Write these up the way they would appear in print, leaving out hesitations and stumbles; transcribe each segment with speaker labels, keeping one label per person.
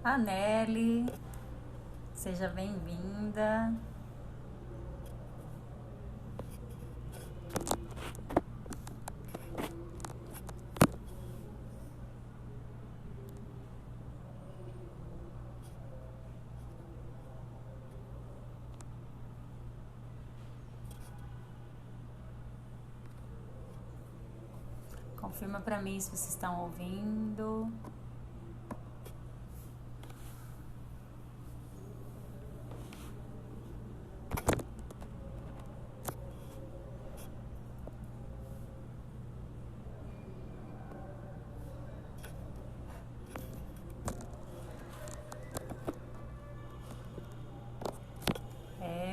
Speaker 1: A Nelly, seja bem-vinda. Confirma pra mim se vocês estão ouvindo.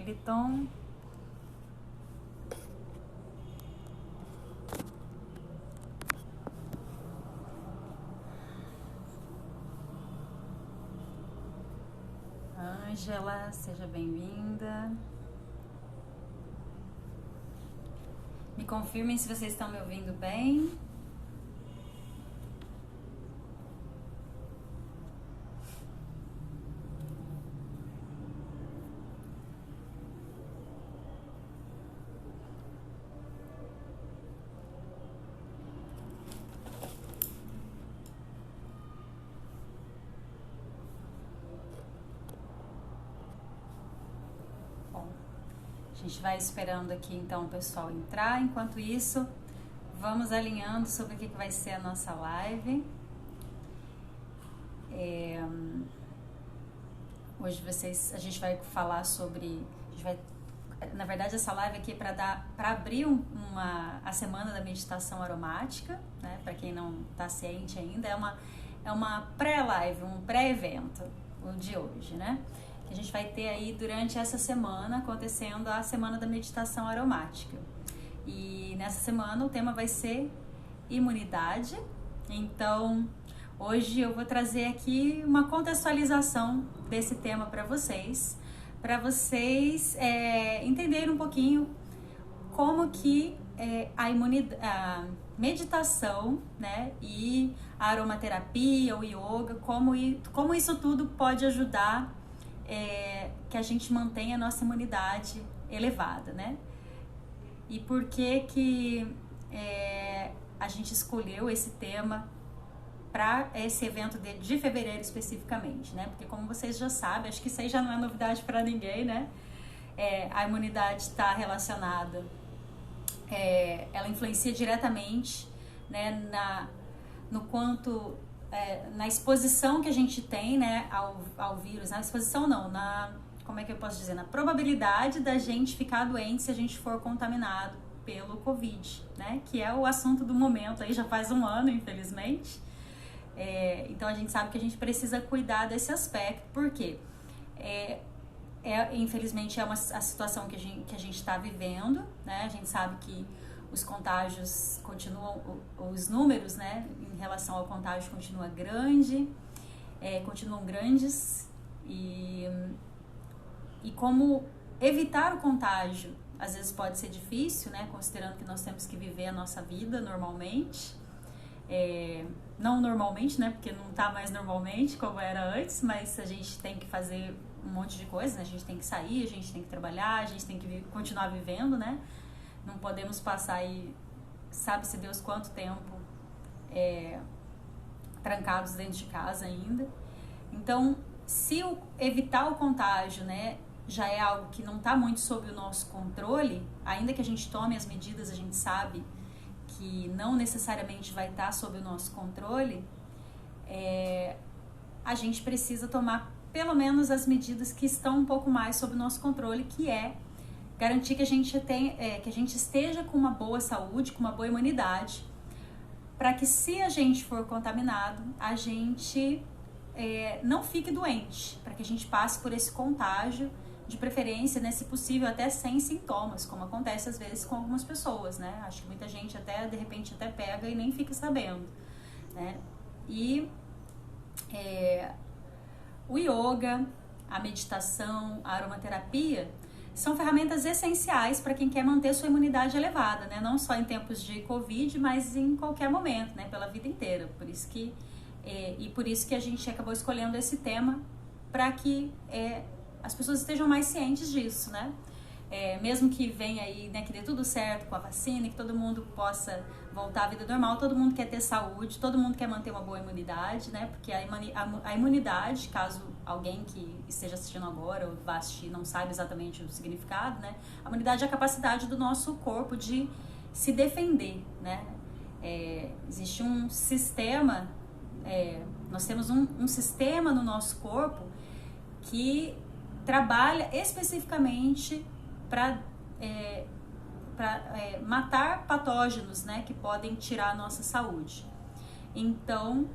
Speaker 1: Eliton. Ângela, seja bem-vinda. Me confirmem se vocês estão me ouvindo bem. A gente vai esperando aqui então o pessoal entrar. Enquanto isso, vamos alinhando sobre o que vai ser a nossa live. Hoje a gente vai falar sobre... na verdade, essa live aqui é para abrir a semana da meditação aromática, né? Para quem não está ciente ainda, é uma pré-live, um pré-evento, o de hoje, né? Que a gente vai ter aí durante essa semana, acontecendo a semana da meditação aromática. E nessa semana o tema vai ser imunidade. Então, hoje eu vou trazer aqui uma contextualização desse tema para vocês entenderem um pouquinho como que a meditação, né, e a aromaterapia, o yoga, como isso tudo pode ajudar que a gente mantenha a nossa imunidade elevada, né? E por que a gente escolheu esse tema para esse evento de fevereiro especificamente, né? Porque como vocês já sabem, acho que isso aí já não é novidade para ninguém, né? A imunidade está relacionada, ela influencia diretamente, né, no quanto... na exposição que a gente tem, né, ao vírus, na exposição não, como é que eu posso dizer, na probabilidade da gente ficar doente se a gente for contaminado pelo Covid, né, que é o assunto do momento, aí já faz um ano, infelizmente. Então a gente sabe que a gente precisa cuidar desse aspecto, porque infelizmente a situação que a gente está vivendo, né, a gente sabe que os contágios continuam, os números, né, em relação ao contágio continuam grandes e como evitar o contágio às vezes pode ser difícil, né, considerando que nós temos que viver a nossa vida normalmente, não normalmente, né, porque não está mais normalmente como era antes, mas a gente tem que fazer um monte de coisa, né, a gente tem que sair, a gente tem que trabalhar, a gente tem que continuar vivendo, né. Não podemos passar aí, sabe-se Deus quanto tempo trancados dentro de casa ainda. Então, se evitar o contágio, né, já é algo que não está muito sob o nosso controle, ainda que a gente tome as medidas, a gente sabe que não necessariamente vai estar sob o nosso controle, a gente precisa tomar pelo menos as medidas que estão um pouco mais sob o nosso controle, que garantir que a gente esteja com uma boa saúde, com uma boa imunidade, para que se a gente for contaminado, a gente não fique doente, para que a gente passe por esse contágio, de preferência, né, se possível, até sem sintomas, como acontece às vezes com algumas pessoas, né? Acho que muita gente de repente até pega e nem fica sabendo, né? E o yoga, a meditação, a aromaterapia são ferramentas essenciais para quem quer manter sua imunidade elevada, né? Não só em tempos de Covid, mas em qualquer momento, né? Pela vida inteira. Por isso que E por isso que a gente acabou escolhendo esse tema, para que as pessoas estejam mais cientes disso, né? Mesmo que venha aí, né, que dê tudo certo com a vacina, que todo mundo possa voltar à vida normal, todo mundo quer ter saúde, todo mundo quer manter uma boa imunidade, né? Porque a imunidade, caso alguém que esteja assistindo agora ou vá assistir não saiba exatamente o significado, né? A imunidade é a capacidade do nosso corpo de se defender, né? Existe um sistema, nós temos um sistema no nosso corpo que trabalha especificamente para matar patógenos, né, que podem tirar a nossa saúde. Então,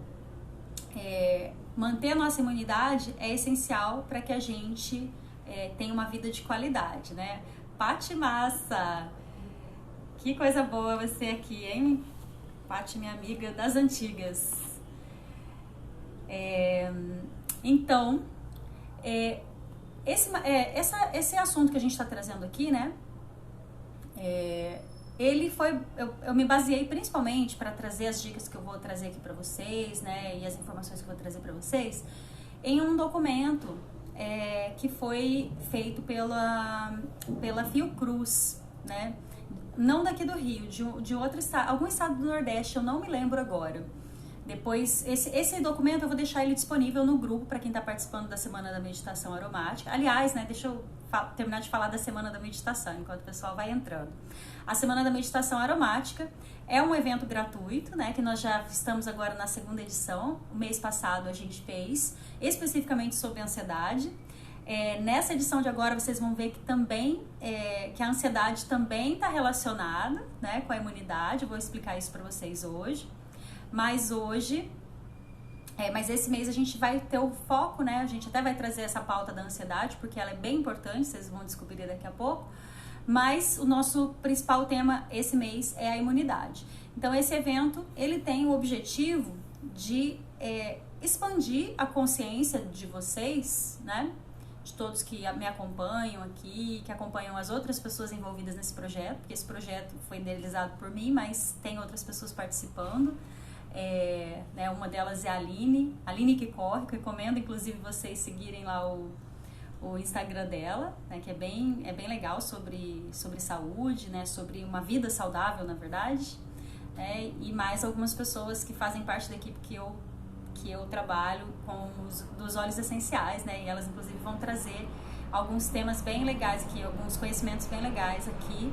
Speaker 1: manter a nossa imunidade é essencial para que a gente tenha uma vida de qualidade, né? Paty Massa, que coisa boa você aqui, hein? Paty, minha amiga das antigas. Então, esse assunto que a gente está trazendo aqui, né? Ele foi, eu me baseei principalmente para trazer as dicas que eu vou trazer aqui para vocês, né? E as informações que eu vou trazer para vocês, em um documento que foi feito pela Fiocruz, né? Não daqui do Rio, de outro estado, algum estado do Nordeste, eu não me lembro agora. Depois, esse documento eu vou deixar ele disponível no grupo para quem está participando da Semana da Meditação Aromática. Aliás, né, deixa eu terminar de falar da Semana da Meditação, enquanto o pessoal vai entrando. A Semana da Meditação Aromática é um evento gratuito, né, que nós já estamos agora na segunda edição. O mês passado a gente fez especificamente sobre ansiedade. Nessa edição de agora vocês vão ver que também que a ansiedade também está relacionada, né, com a imunidade. Eu vou explicar isso para vocês hoje. Mas esse mês a gente vai ter o foco, né? A gente até vai trazer essa pauta da ansiedade, porque ela é bem importante, vocês vão descobrir daqui a pouco. Mas o nosso principal tema esse mês é a imunidade. Então esse evento, ele tem o objetivo de expandir a consciência de vocês, né? De todos que me acompanham aqui, que acompanham as outras pessoas envolvidas nesse projeto, porque esse projeto foi idealizado por mim, mas tem outras pessoas participando. Né, uma delas é a Aline que corre, que eu recomendo inclusive vocês seguirem lá o Instagram dela, né, que é bem legal sobre saúde, né, sobre uma vida saudável, na verdade, né, e mais algumas pessoas que fazem parte da equipe que eu trabalho com dos óleos essenciais, né, e elas inclusive vão trazer alguns temas bem legais aqui, alguns conhecimentos bem legais aqui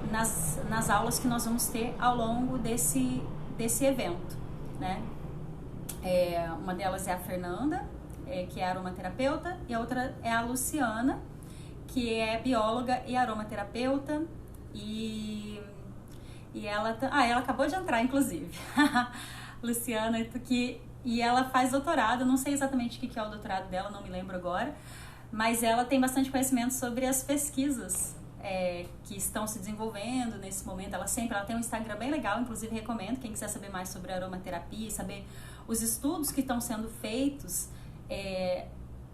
Speaker 1: nas aulas que nós vamos ter ao longo desse evento, né? Uma delas é a Fernanda, que é aromaterapeuta, e a outra é a Luciana, que é bióloga e aromaterapeuta, e ela acabou de entrar, inclusive. Luciana, e ela faz doutorado, não sei exatamente o que é o doutorado dela, não me lembro agora, mas ela tem bastante conhecimento sobre as pesquisas que estão se desenvolvendo nesse momento. Ela tem um Instagram bem legal, inclusive recomendo, quem quiser saber mais sobre aromaterapia, saber os estudos que estão sendo feitos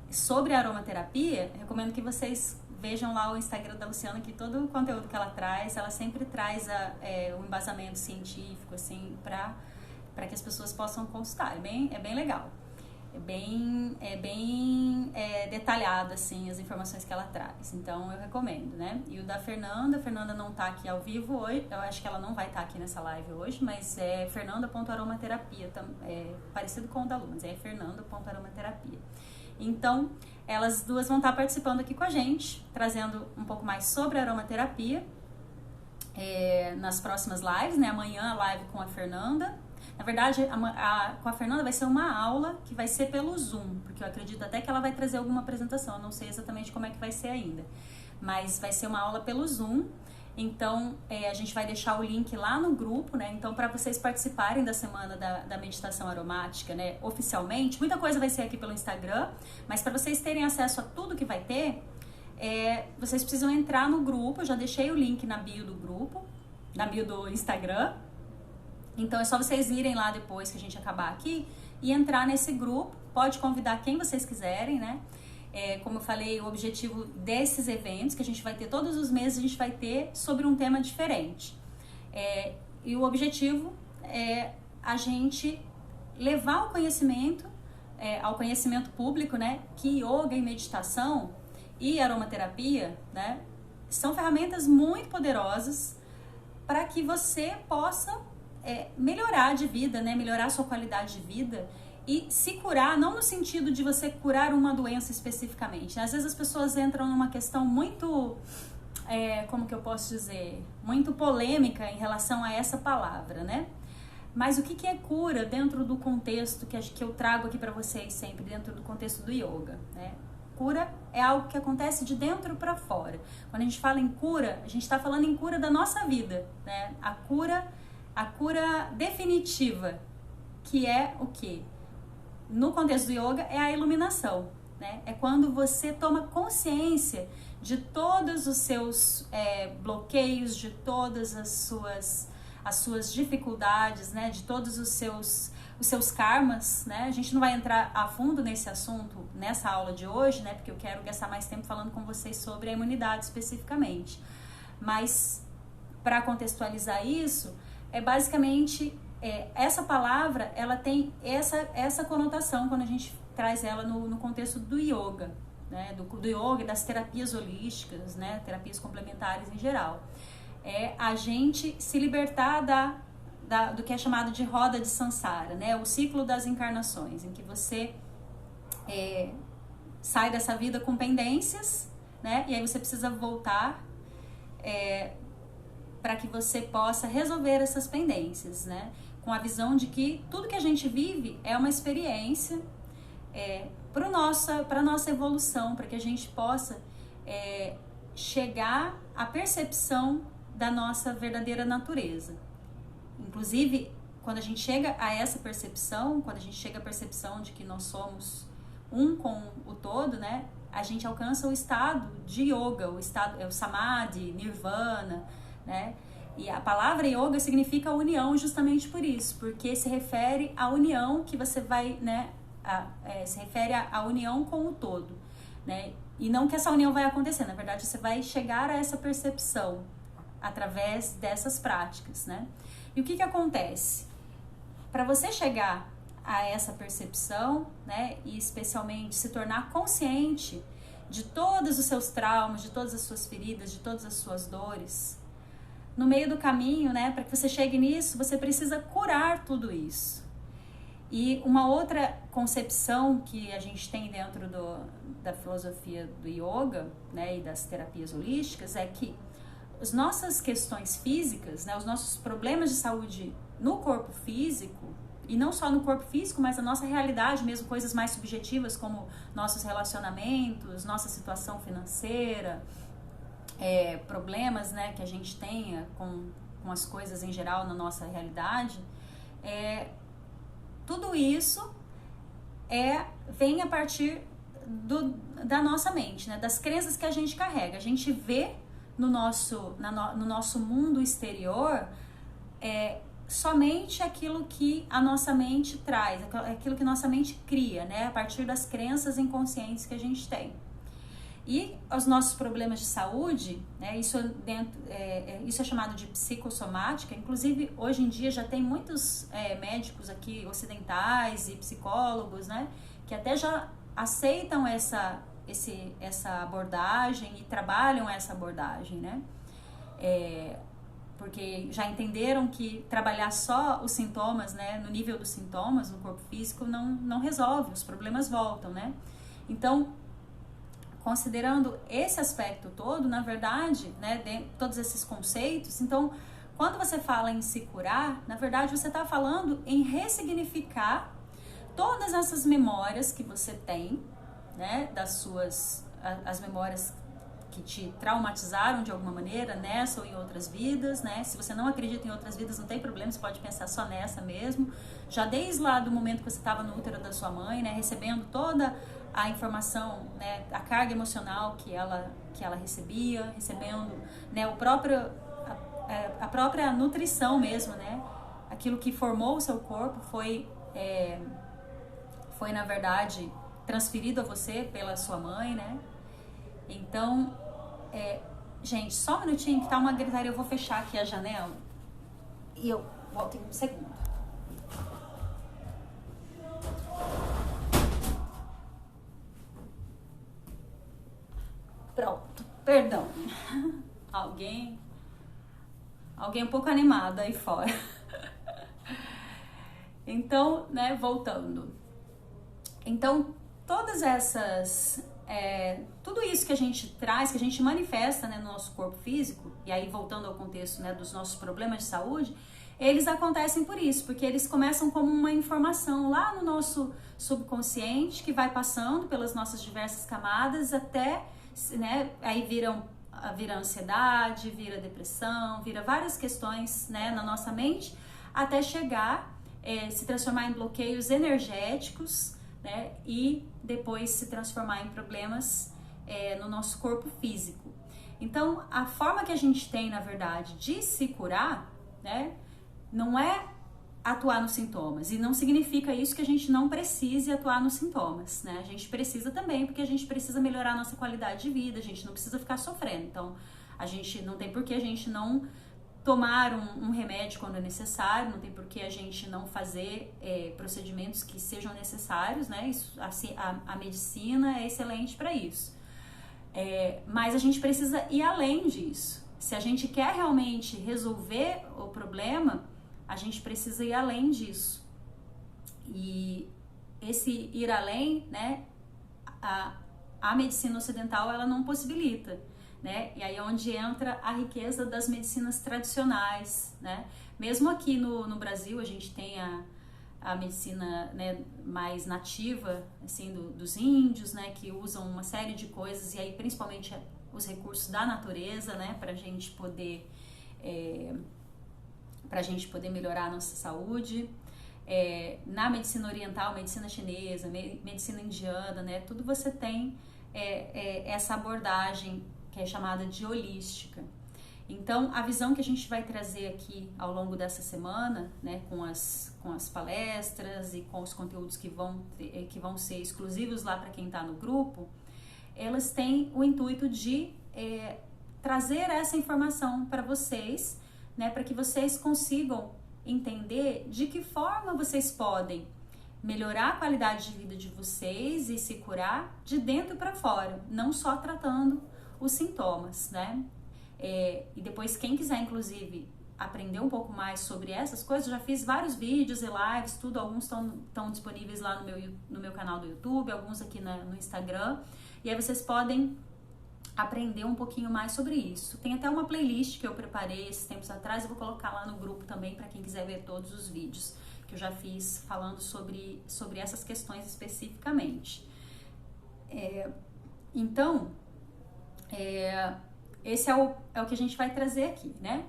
Speaker 1: sobre a aromaterapia, recomendo que vocês vejam lá o Instagram da Luciana, que todo o conteúdo que ela traz, ela sempre traz um embasamento científico, assim, para que as pessoas possam consultar. É bem legal. É bem detalhado, assim, as informações que ela traz. Então, eu recomendo, né? E o da Fernanda, a Fernanda não tá aqui ao vivo hoje, eu acho que ela não vai estar aqui nessa live hoje, mas é fernanda.aromaterapia, parecido com o da Lu, mas é fernanda.aromaterapia. Então, elas duas vão estar participando aqui com a gente, trazendo um pouco mais sobre a aromaterapia nas próximas lives, né? Amanhã a live com a Fernanda. Na verdade, com a Fernanda vai ser uma aula que vai ser pelo Zoom, porque eu acredito até que ela vai trazer alguma apresentação, eu não sei exatamente como é que vai ser ainda, mas vai ser uma aula pelo Zoom. Então, a gente vai deixar o link lá no grupo, né? Então, para vocês participarem da Semana da Meditação Aromática, né, oficialmente, muita coisa vai ser aqui pelo Instagram, mas para vocês terem acesso a tudo que vai ter, vocês precisam entrar no grupo. Eu já deixei o link na bio do grupo, na bio do Instagram. Então, é só vocês irem lá depois que a gente acabar aqui e entrar nesse grupo. Pode convidar quem vocês quiserem, né? Como eu falei, o objetivo desses eventos, que a gente vai ter todos os meses, a gente vai ter sobre um tema diferente. E o objetivo é a gente levar o conhecimento ao conhecimento público, né, que yoga e meditação e aromaterapia, né, são ferramentas muito poderosas para que você possa melhorar de vida, né, melhorar a sua qualidade de vida e se curar, não no sentido de você curar uma doença especificamente. Às vezes as pessoas entram numa questão muito, como que eu posso dizer, muito polêmica em relação a essa palavra, né? Mas o que é cura dentro do contexto que eu trago aqui para vocês sempre, dentro do contexto do yoga, né? Cura é algo que acontece de dentro para fora. Quando a gente fala em cura, a gente está falando em cura da nossa vida, né? A cura definitiva, que é o quê? No contexto do yoga, é a iluminação, né? É quando você toma consciência de todos os seus bloqueios, de todas as suas dificuldades, né? De todos os seus karmas, né? A gente não vai entrar a fundo nesse assunto nessa aula de hoje, né? Porque eu quero gastar mais tempo falando com vocês sobre a imunidade especificamente. Mas, para contextualizar isso, basicamente... essa palavra, ela tem essa conotação quando a gente traz ela no contexto do yoga, né? Do yoga e das terapias holísticas, né? Terapias complementares em geral. É a gente se libertar do que é chamado de roda de samsara, né? O ciclo das encarnações, em que você sai dessa vida com pendências, né? E aí você precisa voltar para que você possa resolver essas pendências, né? Com a visão de que tudo que a gente vive é uma experiência para a nossa evolução, para que a gente possa chegar à percepção da nossa verdadeira natureza. Inclusive, quando a gente chega a essa percepção, quando a gente chega à percepção de que nós somos um com o todo, né? A gente alcança o estado de yoga, o samadhi, nirvana, né? E a palavra yoga significa união justamente por isso, porque se refere à união que você vai, né, se refere à união com o todo, né? E não que essa união vai acontecer, na verdade você vai chegar a essa percepção através dessas práticas, né? E o que acontece? Para você chegar a essa percepção, né, e especialmente se tornar consciente de todos os seus traumas, de todas as suas feridas, de todas as suas dores, no meio do caminho, né, para que você chegue nisso, você precisa curar tudo isso. E uma outra concepção que a gente tem dentro da filosofia do yoga, né, e das terapias holísticas é que as nossas questões físicas, né, os nossos problemas de saúde no corpo físico, e não só no corpo físico, mas a nossa realidade mesmo, coisas mais subjetivas como nossos relacionamentos, nossa situação financeira, problemas, né, que a gente tenha com as coisas em geral na nossa realidade, tudo isso vem a partir da nossa mente, né, das crenças que a gente carrega. A gente vê no nosso mundo exterior somente aquilo que a nossa mente traz, aquilo que nossa mente cria, né, a partir das crenças inconscientes que a gente tem. E os nossos problemas de saúde, né, isso é chamado de psicossomática. Inclusive, hoje em dia já tem muitos médicos aqui ocidentais e psicólogos, né, que até já aceitam essa abordagem e trabalham essa abordagem, né? Porque já entenderam que trabalhar só os sintomas, né, no nível dos sintomas, no corpo físico, não resolve, os problemas voltam, né? Então, considerando esse aspecto todo, na verdade, né, todos esses conceitos, então, quando você fala em se curar, na verdade, você está falando em ressignificar todas essas memórias que você tem, né, as memórias que te traumatizaram de alguma maneira, nessa ou em outras vidas, né? Se você não acredita em outras vidas, não tem problema, você pode pensar só nessa mesmo. Já desde lá do momento que você estava no útero da sua mãe, né, recebendo toda a informação, né, a carga emocional que ela recebia, recebendo, né, a própria nutrição mesmo, né? Aquilo que formou o seu corpo foi na verdade transferido a você pela sua mãe, né? Então, gente, só um minutinho que tá uma gritaria, eu vou fechar aqui a janela e eu volto em um segundo. Perdão. Alguém um pouco animado aí fora. Então, né, voltando. Então, todas essas... tudo isso que a gente traz, que a gente manifesta, né, no nosso corpo físico, e aí voltando ao contexto, né, dos nossos problemas de saúde, eles acontecem por isso, porque eles começam como uma informação lá no nosso subconsciente, que vai passando pelas nossas diversas camadas até, né, aí vira ansiedade, vira depressão, vira várias questões, né, na nossa mente, até chegar, se transformar em bloqueios energéticos, né, e depois se transformar em problemas no nosso corpo físico. Então, a forma que a gente tem, na verdade, de se curar, né, não é atuar nos sintomas, e não significa isso que a gente não precise atuar nos sintomas, né? A gente precisa também, porque a gente precisa melhorar a nossa qualidade de vida, a gente não precisa ficar sofrendo. Então, a gente não tem por que a gente não tomar um remédio quando é necessário, não tem por que a gente não fazer procedimentos que sejam necessários, né? Isso, assim, a medicina é excelente para isso. Mas a gente precisa ir além disso. Se a gente quer realmente resolver o problema, a gente precisa ir além disso. E esse ir além, né, a medicina ocidental, ela não possibilita, né? E aí é onde entra a riqueza das medicinas tradicionais, né? Mesmo aqui no Brasil, a gente tem a medicina, né, mais nativa, assim, dos índios, né, que usam uma série de coisas, e aí principalmente os recursos da natureza, né, pra gente poder melhorar a nossa saúde. Na medicina oriental, medicina chinesa, medicina indiana, né, tudo você tem essa abordagem que é chamada de holística. Então, a visão que a gente vai trazer aqui ao longo dessa semana, né, com as palestras e com os conteúdos que vão ser exclusivos lá para quem está no grupo, elas têm o intuito de trazer essa informação para vocês, né, para que vocês consigam entender de que forma vocês podem melhorar a qualidade de vida de vocês e se curar de dentro para fora, não só tratando os sintomas, né? E depois, quem quiser, inclusive, aprender um pouco mais sobre essas coisas, eu já fiz vários vídeos e lives, tudo, alguns estão disponíveis lá no meu canal do YouTube, alguns aqui no Instagram, e aí vocês podem aprender um pouquinho mais sobre isso. Tem até uma playlist que eu preparei esses tempos atrás, eu vou colocar lá no grupo também para quem quiser ver todos os vídeos que eu já fiz falando sobre essas questões especificamente. Então, esse é o que a gente vai trazer aqui, né?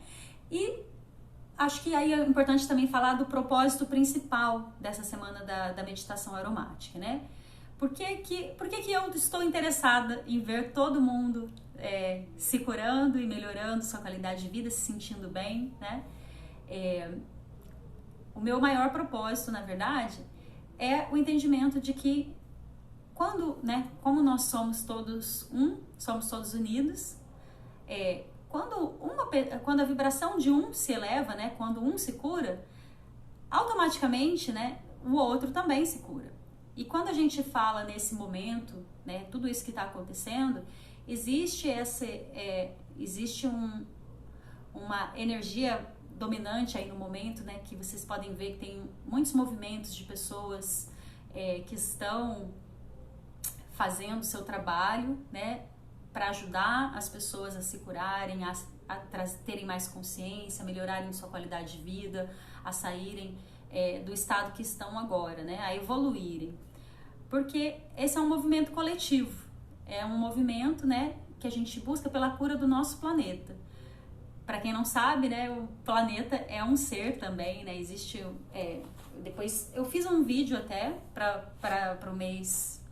Speaker 1: E acho que aí é importante também falar do propósito principal dessa semana da meditação aromática, né? Por que eu estou interessada em ver todo mundo se curando e melhorando sua qualidade de vida, se sentindo bem, né? O meu maior propósito, na verdade, é o entendimento de que como nós somos todos somos todos unidos, quando a vibração de um se eleva, né, quando um se cura, automaticamente, né, o outro também se cura. E quando a gente fala nesse momento, né, tudo isso que está acontecendo, existe uma energia dominante aí no momento, né, que vocês podem ver que tem muitos movimentos de pessoas que estão fazendo o seu trabalho, né, para ajudar as pessoas a se curarem, a terem mais consciência, a melhorarem sua qualidade de vida, a saírem do estado que estão agora, né, a evoluírem. Porque esse é um movimento coletivo, é um movimento, né, que a gente busca pela cura do nosso planeta. Para quem não sabe, né, o planeta é um ser também, né, existe... depois eu fiz um vídeo até para o mês...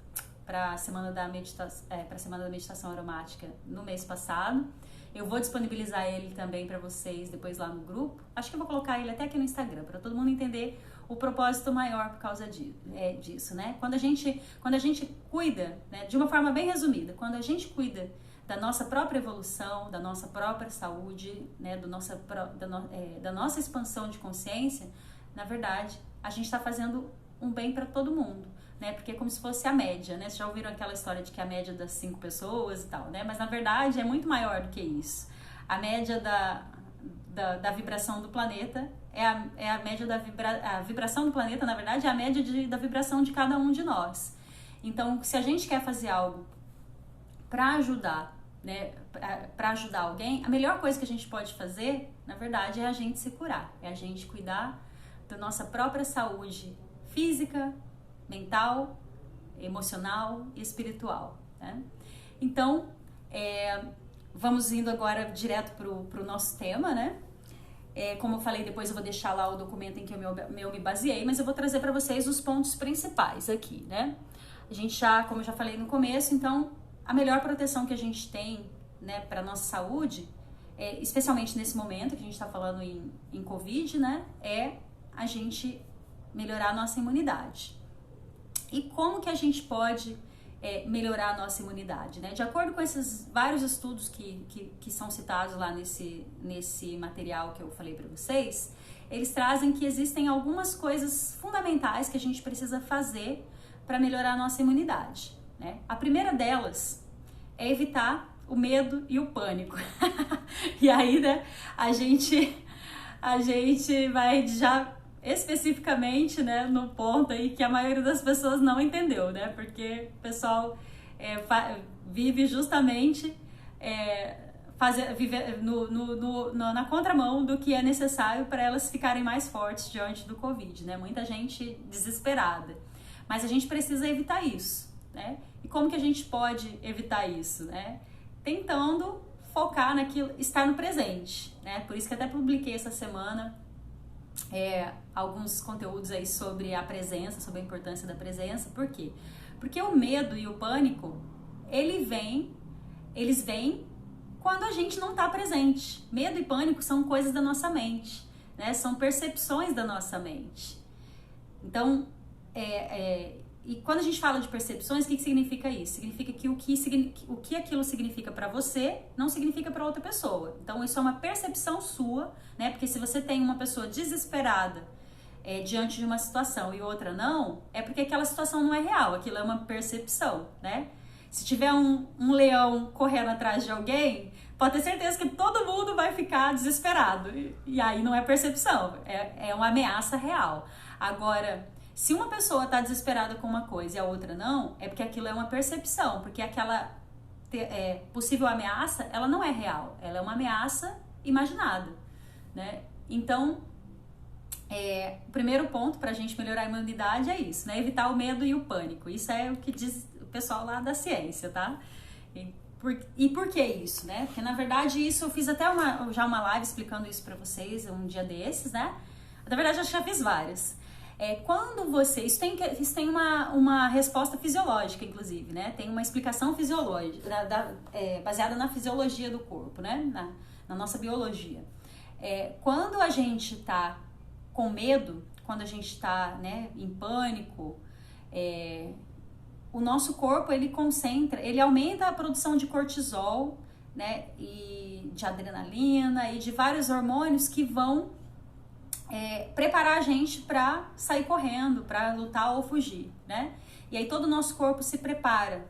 Speaker 1: para a semana da meditação aromática no mês passado. Eu vou disponibilizar ele também para vocês depois lá no grupo. Acho que eu vou colocar ele até aqui no Instagram, para todo mundo entender o propósito maior por causa disso, né? Quando a gente cuida, né, de uma forma bem resumida, quando a gente cuida da nossa própria evolução, da nossa própria saúde, né, da nossa expansão de consciência, na verdade, a gente está fazendo um bem para todo mundo. né? Porque é como se fosse a média, né? Vocês já ouviram aquela história de que é a média das 5 pessoas e tal, né? Mas na verdade é muito maior do que isso. A média da vibração do planeta é a média a vibração do planeta, na verdade, é a média da vibração de cada um de nós. Então, se a gente quer fazer algo para ajudar, né, para ajudar alguém, a melhor coisa que a gente pode fazer, na verdade, é a gente se curar, é a gente cuidar da nossa própria saúde física, mental, emocional e espiritual, né? Então, vamos indo agora direto pro nosso tema, né? Como eu falei, depois eu vou deixar lá o documento em que eu me baseei, mas eu vou trazer para vocês os pontos principais aqui, né? A gente já, como eu já falei no começo, então, a melhor proteção que a gente tem, né, para nossa saúde, especialmente nesse momento que a gente está falando em Covid, né, é a gente melhorar a nossa imunidade. E como que a gente pode melhorar a nossa imunidade, né? De acordo com esses vários estudos que são citados lá nesse material que eu falei para vocês, eles trazem que existem algumas coisas fundamentais que a gente precisa fazer para melhorar a nossa imunidade, né? A primeira delas é evitar o medo e o pânico. E aí, né, a gente vai já especificamente, né, no ponto aí que a maioria das pessoas não entendeu, né? Porque o pessoal vive justamente na contramão do que é necessário para elas ficarem mais fortes diante do Covid, né? Muita gente desesperada. Mas a gente precisa evitar isso, né? E como que a gente pode evitar isso, né? Tentando focar naquilo, estar no presente, né? Por isso que até publiquei essa semana alguns conteúdos aí sobre a presença, sobre a importância da presença. Por quê? Porque o medo e o pânico, eles vêm quando a gente não está presente. Medo e pânico são coisas da nossa mente, né? São percepções da nossa mente. Então, e quando a gente fala de percepções, o que significa isso? Significa que o que aquilo significa para você não significa para outra pessoa. Então, isso é uma percepção sua, né? Porque se você tem uma pessoa desesperada diante de uma situação e outra não, é porque aquela situação não é real, aquilo é uma percepção, né? Se tiver um leão correndo atrás de alguém, pode ter certeza que todo mundo vai ficar desesperado. E aí não é percepção, é uma ameaça real. Agora, se uma pessoa está desesperada com uma coisa e a outra não, é porque aquilo é uma percepção, porque aquela possível ameaça, ela não é real, ela é uma ameaça imaginada, né? Então, o primeiro ponto para a gente melhorar a imunidade é isso, né? Evitar o medo e o pânico. Isso é o que diz o pessoal lá da ciência, tá? E por que isso, né? Porque, na verdade, isso eu fiz até já uma live explicando isso para vocês um dia desses, né? Na verdade, eu já fiz várias. Quando você... Isso tem uma resposta fisiológica, inclusive, né? Tem uma explicação fisiológica, baseada na fisiologia do corpo, né? Na nossa biologia. Quando a gente tá com medo, quando a gente tá, né, em pânico, o nosso corpo, ele aumenta a produção de cortisol, né? E de adrenalina e de vários hormônios que vão preparar a gente para sair correndo, para lutar ou fugir, né? E aí todo o nosso corpo se prepara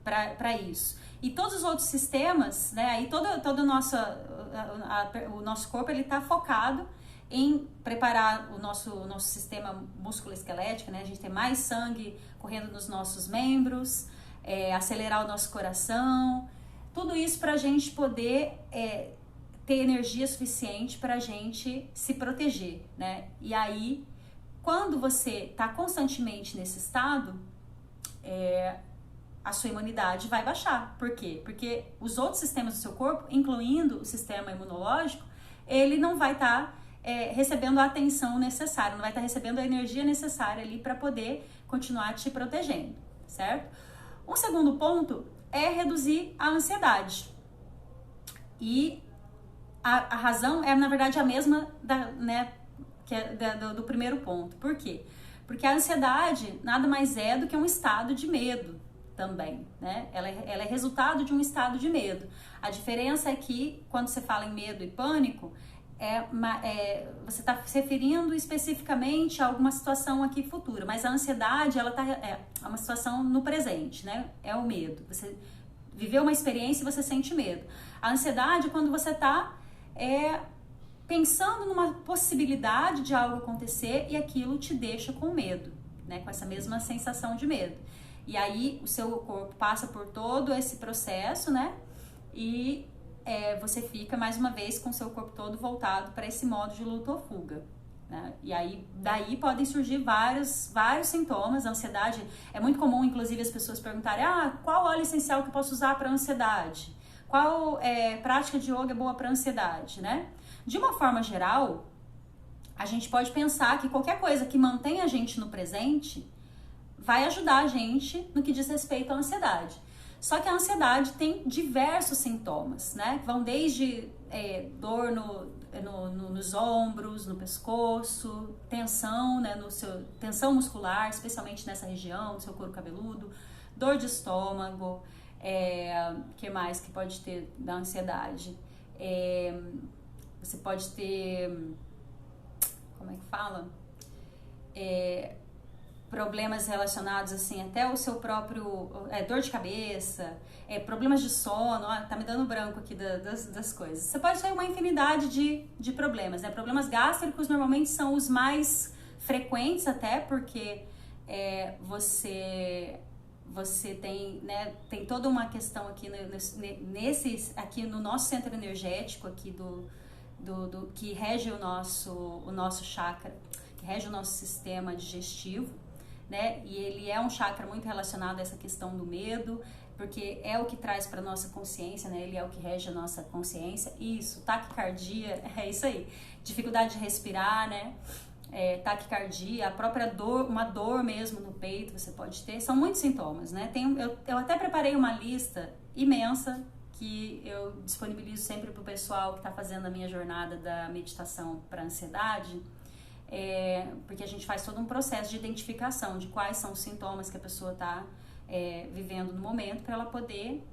Speaker 1: para isso. E todos os outros sistemas, né? Aí todo o nosso corpo, ele tá focado em preparar o nosso sistema musculoesquelético, né? A gente tem mais sangue correndo nos nossos membros, acelerar o nosso coração, tudo isso para a gente poder ter energia suficiente para a gente se proteger, né? E aí, quando você está constantemente nesse estado, a sua imunidade vai baixar. Por quê? Porque os outros sistemas do seu corpo, incluindo o sistema imunológico, ele não vai estar recebendo a atenção necessária, não vai estar recebendo a energia necessária ali para poder continuar te protegendo, certo? Um segundo ponto é reduzir a ansiedade. E a razão na verdade, a mesma do primeiro ponto. Por quê? Porque a ansiedade nada mais é do que um estado de medo também, né? Ela é resultado de um estado de medo. A diferença é que, quando você fala em medo e pânico, você está se referindo especificamente a alguma situação aqui futura, mas a ansiedade, ela é uma situação no presente, né? É o medo. Você viveu uma experiência e você sente medo. A ansiedade é quando você está pensando numa possibilidade de algo acontecer e aquilo te deixa com medo, né? Com essa mesma sensação de medo. E aí o seu corpo passa por todo esse processo, né? E você fica mais uma vez com o seu corpo todo voltado para esse modo de luta ou fuga, né? E aí daí podem surgir vários sintomas. A ansiedade é muito comum, inclusive, as pessoas perguntarem: qual óleo essencial que eu posso usar para ansiedade? Qual prática de yoga é boa para ansiedade, né? De uma forma geral, a gente pode pensar que qualquer coisa que mantenha a gente no presente vai ajudar a gente no que diz respeito à ansiedade. Só que a ansiedade tem diversos sintomas, né? Vão desde dor nos ombros, no pescoço, tensão, né? Tensão muscular, especialmente nessa região do seu couro cabeludo, dor de estômago, que mais que pode ter da ansiedade? Você pode ter, como é que fala? Problemas relacionados, assim, até o seu próprio, dor de cabeça, problemas de sono, tá me dando branco aqui das coisas. Você pode ter uma infinidade de problemas, né? Problemas gástricos normalmente são os mais frequentes, até porque você tem, né, tem toda uma questão aqui aqui no nosso centro energético aqui que rege o nosso chakra, que rege o nosso sistema digestivo, né? E ele é um chakra muito relacionado a essa questão do medo, porque é o que traz para nossa consciência, né? Ele é o que rege a nossa consciência. Isso, taquicardia, é isso aí. Dificuldade de respirar, né? Taquicardia, a própria dor, uma dor mesmo no peito você pode ter. São muitos sintomas, né? Eu até preparei uma lista imensa que eu disponibilizo sempre para o pessoal que está fazendo a minha jornada da meditação para ansiedade, porque a gente faz todo um processo de identificação de quais são os sintomas que a pessoa está vivendo no momento, para ela poder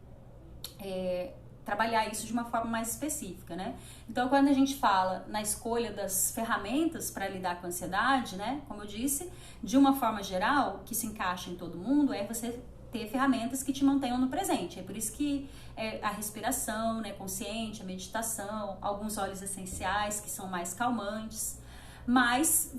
Speaker 1: trabalhar isso de uma forma mais específica, né? Então, quando a gente fala na escolha das ferramentas para lidar com a ansiedade, né, como eu disse, de uma forma geral, que se encaixa em todo mundo, você ter ferramentas que te mantenham no presente. É por isso que a respiração, né, consciente, a meditação, alguns óleos essenciais que são mais calmantes, mas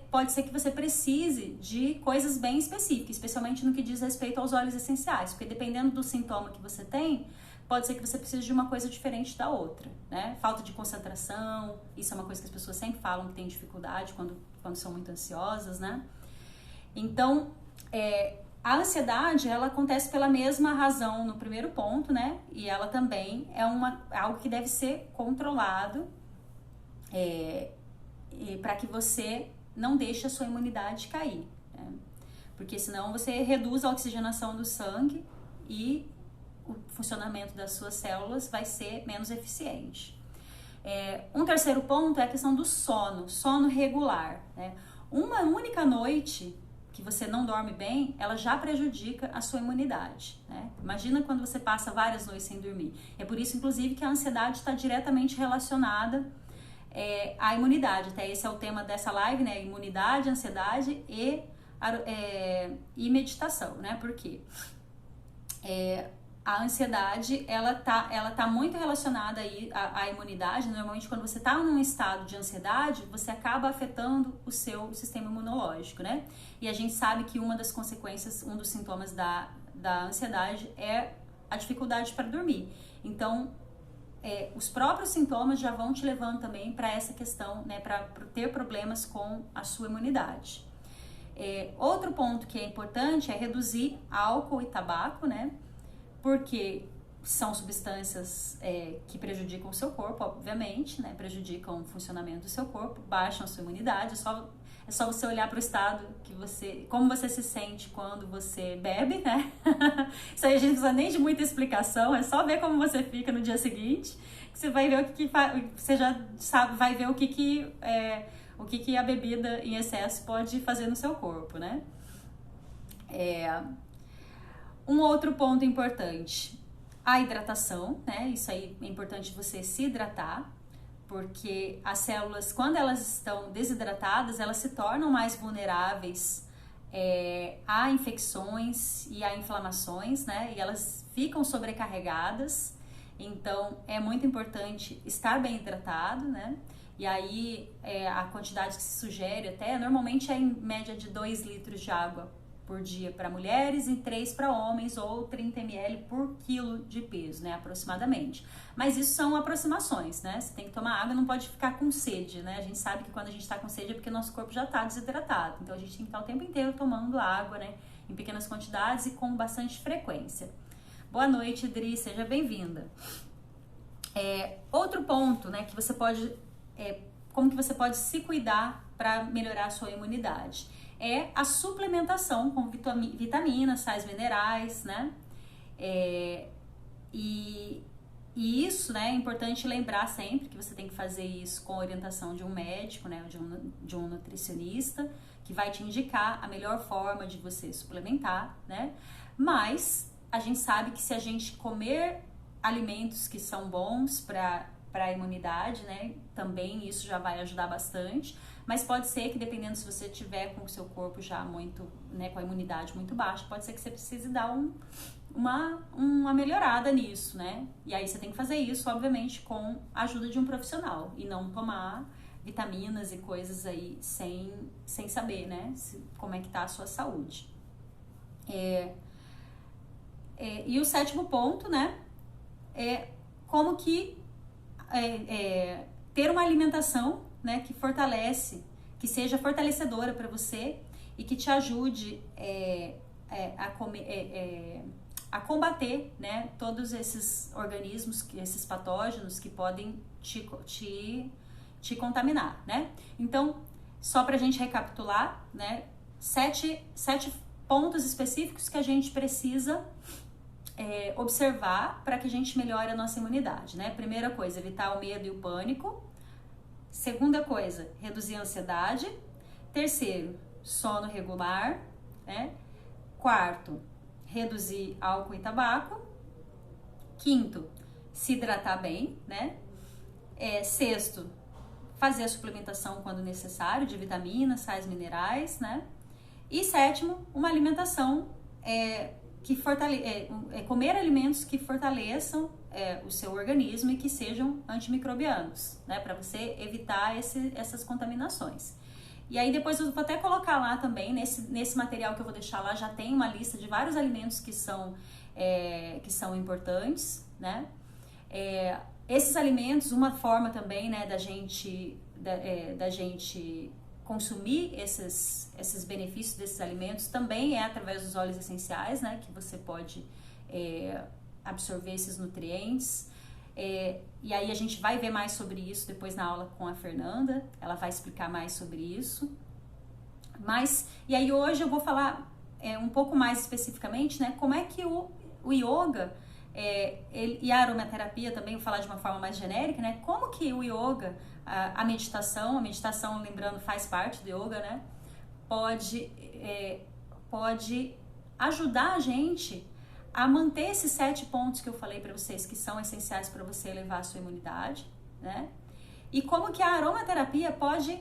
Speaker 1: pode ser que você precise de coisas bem específicas, especialmente no que diz respeito aos óleos essenciais, porque dependendo do sintoma que você tem, pode ser que você precise de uma coisa diferente da outra, né? Falta de concentração, isso é uma coisa que as pessoas sempre falam que tem dificuldade quando são muito ansiosas, né? Então, a ansiedade, ela acontece pela mesma razão no primeiro ponto, né? E ela também é algo que deve ser controlado, para que você não deixe a sua imunidade cair, né? Porque senão você reduz a oxigenação do sangue e o funcionamento das suas células vai ser menos eficiente. Um terceiro ponto é a questão do sono regular, né? Uma única noite que você não dorme bem, ela já prejudica a sua imunidade, né? Imagina quando você passa várias noites sem dormir. É por isso, inclusive, que a ansiedade está diretamente relacionada à imunidade. Até esse é o tema dessa live, né? Imunidade, ansiedade e meditação, né? Por quê? A ansiedade, ela tá muito relacionada aí à imunidade. Normalmente, quando você tá num estado de ansiedade, você acaba afetando o seu sistema imunológico, né? E a gente sabe que uma das consequências, um dos sintomas da ansiedade é a dificuldade para dormir. Então, os próprios sintomas já vão te levando também para essa questão, né? Para ter problemas com a sua imunidade. Outro ponto que é importante é reduzir álcool e tabaco, né? Porque são substâncias que prejudicam o seu corpo, obviamente, né? Prejudicam o funcionamento do seu corpo, baixam a sua imunidade. É só você olhar para o estado como você se sente quando você bebe, né? Isso aí a gente não precisa nem de muita explicação, é só ver como você fica no dia seguinte, que você vai ver você já sabe, vai ver o que a bebida em excesso pode fazer no seu corpo, né? Um outro ponto importante, a hidratação, né? Isso aí é importante você se hidratar, Porque as células, quando elas estão desidratadas, elas se tornam mais vulneráveis a infecções e a inflamações, né? E elas ficam sobrecarregadas. Então, é muito importante estar bem hidratado, né? E aí, a quantidade que se sugere até, normalmente é em média de 2 litros de água por dia para mulheres e 3 para homens, ou 30 ml por quilo de peso, né, aproximadamente. Mas isso são aproximações, né? Você tem que tomar água, não pode ficar com sede, né? A gente sabe que quando a gente está com sede é porque nosso corpo já está desidratado. Então a gente tem que estar o tempo inteiro tomando água, né, em pequenas quantidades e com bastante frequência. Boa noite, Dri, seja bem-vinda. Outro ponto, né, que você pode, como que você pode se cuidar para melhorar a sua imunidade? É a suplementação com vitaminas, sais minerais, né? E isso, né, é importante lembrar sempre que você tem que fazer isso com a orientação de um médico, né, de um nutricionista, que vai te indicar a melhor forma de você suplementar, né? Mas a gente sabe que se a gente comer alimentos que são bons para a imunidade, né, também isso já vai ajudar bastante. Mas pode ser que, dependendo se você tiver com o seu corpo já muito, né, com a imunidade muito baixa, pode ser que você precise dar uma melhorada nisso, né? E aí você tem que fazer isso, obviamente, com a ajuda de um profissional e não tomar vitaminas e coisas aí sem saber, né, como é que tá a sua saúde. E o 7º ponto, né, é como que ter uma alimentação, né, que fortalece, que seja fortalecedora para você e que te ajude a combater, né, todos esses organismos, esses patógenos que podem te contaminar, né? Então, só para a gente recapitular, né, 7 pontos específicos que a gente precisa observar para que a gente melhore a nossa imunidade, né? Primeira coisa, evitar o medo e o pânico. Segunda coisa, reduzir a ansiedade. Terceiro, sono regular, né? Quarto, reduzir álcool e tabaco. Quinto, se hidratar bem, né? Sexto, fazer a suplementação quando necessário de vitaminas, sais minerais, né? E sétimo, uma alimentação comer alimentos que fortaleçam o seu organismo e que sejam antimicrobianos, né, para você evitar essas contaminações. E aí depois eu vou até colocar lá também, nesse material que eu vou deixar lá, já tem uma lista de vários alimentos que são importantes, né? Esses alimentos, uma forma também, né, da gente consumir esses benefícios desses alimentos também é através dos óleos essenciais, né, que você pode absorver esses nutrientes. E aí a gente vai ver mais sobre isso depois na aula com a Fernanda, ela vai explicar mais sobre isso. E aí hoje eu vou falar um pouco mais especificamente, né, como é que o yoga e a aromaterapia também, vou falar de uma forma mais genérica, né, como que o yoga, a meditação, lembrando, faz parte do yoga, né, pode ajudar a gente a manter esses 7 pontos que eu falei para vocês, que são essenciais para você elevar a sua imunidade, né? E como que a aromaterapia pode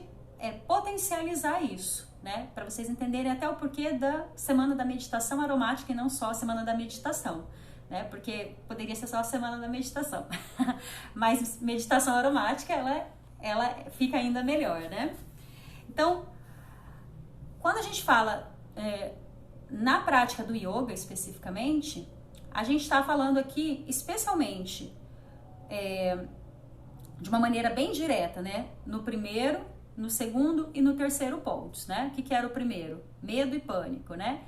Speaker 1: potencializar isso, né? Para vocês entenderem até o porquê da Semana da Meditação Aromática e não só a Semana da Meditação, né? Porque poderia ser só a Semana da Meditação, mas meditação aromática, ela fica ainda melhor, né? Então, quando a gente fala na prática do yoga especificamente, a gente está falando aqui especialmente de uma maneira bem direta, né? No primeiro, no segundo e no terceiro pontos, né? O que era o primeiro? Medo e pânico, né?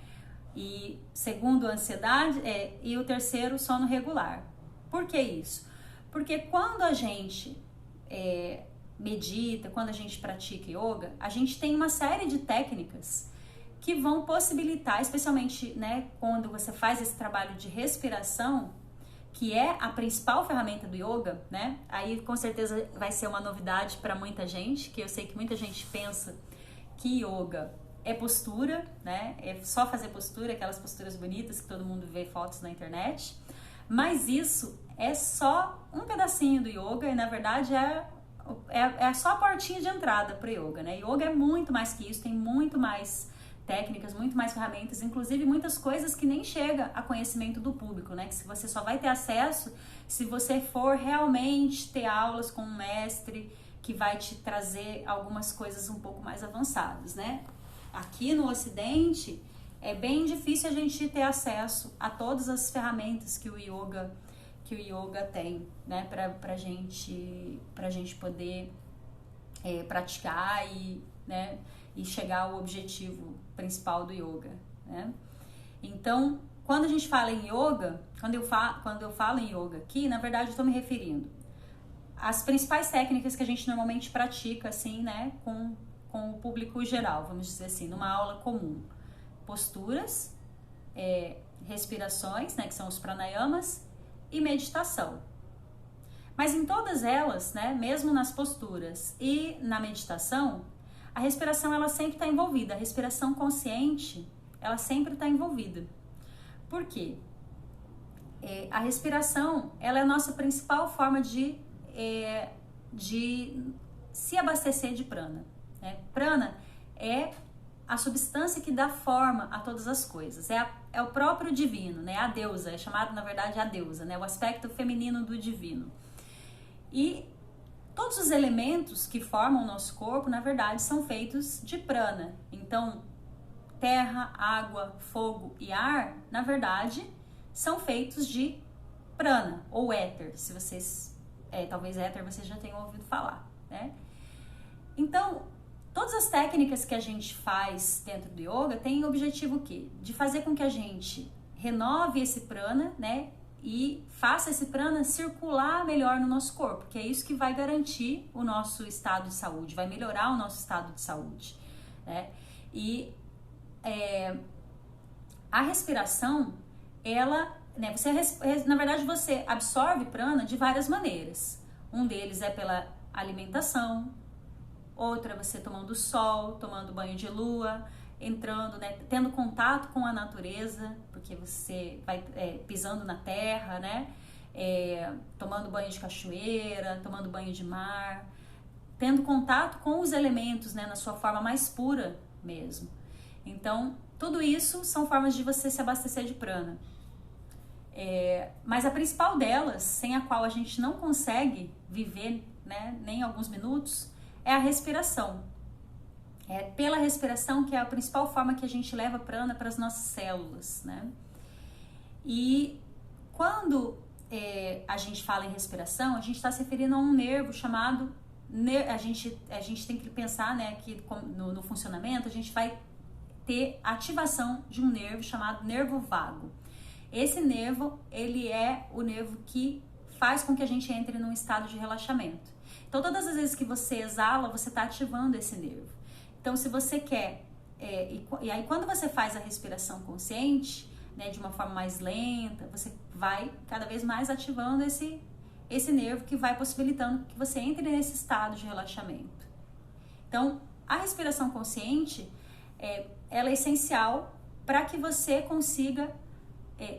Speaker 1: E segundo, ansiedade, e o terceiro, sono regular. Por que isso? Porque quando a gente medita, quando a gente pratica yoga, a gente tem uma série de técnicas que vão possibilitar, especialmente, né, quando você faz esse trabalho de respiração, que é a principal ferramenta do yoga, né? Aí com certeza vai ser uma novidade para muita gente, que eu sei que muita gente pensa que yoga é postura, né? É só fazer postura, aquelas posturas bonitas que todo mundo vê fotos na internet. Mas isso é só um pedacinho do yoga e, na verdade, é é só a portinha de entrada para yoga, né? Yoga é muito mais que isso, tem muito mais técnicas, muito mais ferramentas, inclusive muitas coisas que nem chega a conhecimento do público, né? Que se você só vai ter acesso se você for realmente ter aulas com um mestre que vai te trazer algumas coisas um pouco mais avançadas, né? Aqui no Ocidente é bem difícil a gente ter acesso a todas as ferramentas que o yoga tem, né? Pra gente poder praticar e, né, e chegar ao objetivo principal do yoga, né? Então, quando a gente fala em yoga, quando eu falo em yoga aqui, na verdade eu estou me referindo às principais técnicas que a gente normalmente pratica, assim, né, com o público geral, vamos dizer assim, numa aula comum. Posturas, respirações, né, que são os pranayamas, e meditação. Mas em todas elas, né, mesmo nas posturas e na meditação, a respiração ela sempre está envolvida, a respiração consciente ela sempre está envolvida. Por quê? A respiração ela é a nossa principal forma de se abastecer de prana, né? Prana é a substância que dá forma a todas as coisas, é o próprio divino, né? A deusa, é chamado na verdade a deusa, né? O aspecto feminino do divino. E todos os elementos que formam o nosso corpo, na verdade, são feitos de prana. Então, terra, água, fogo e ar, na verdade, são feitos de prana ou éter, se vocês, talvez éter vocês já tenham ouvido falar, né? Então, todas as técnicas que a gente faz dentro do yoga têm o objetivo o quê? De fazer com que a gente renove esse prana, né? E faça esse prana circular melhor no nosso corpo, que é isso que vai garantir o nosso estado de saúde, vai melhorar o nosso estado de saúde, né? E a respiração, ela, né, na verdade você absorve prana de várias maneiras. Um deles é pela alimentação, outro é você tomando sol, tomando banho de lua, entrando, né, tendo contato com a natureza, porque você vai pisando na terra, né, tomando banho de cachoeira, tomando banho de mar, tendo contato com os elementos, né, na sua forma mais pura mesmo. Então, tudo isso são formas de você se abastecer de prana. Mas a principal delas, sem a qual a gente não consegue viver, né, nem alguns minutos, é a respiração. É pela respiração que é a principal forma que a gente leva prana para as nossas células, né? E quando a gente fala em respiração, a gente está se referindo a um nervo chamado... A gente tem que pensar, né, que no funcionamento a gente vai ter ativação de um nervo chamado nervo vago. Esse nervo, ele é o nervo que faz com que a gente entre num estado de relaxamento. Então, todas as vezes que você exala, você está ativando esse nervo. Então, se você quer... e aí, quando você faz a respiração consciente, né, de uma forma mais lenta, você vai cada vez mais ativando esse nervo que vai possibilitando que você entre nesse estado de relaxamento. Então, a respiração consciente, ela é essencial para que você consiga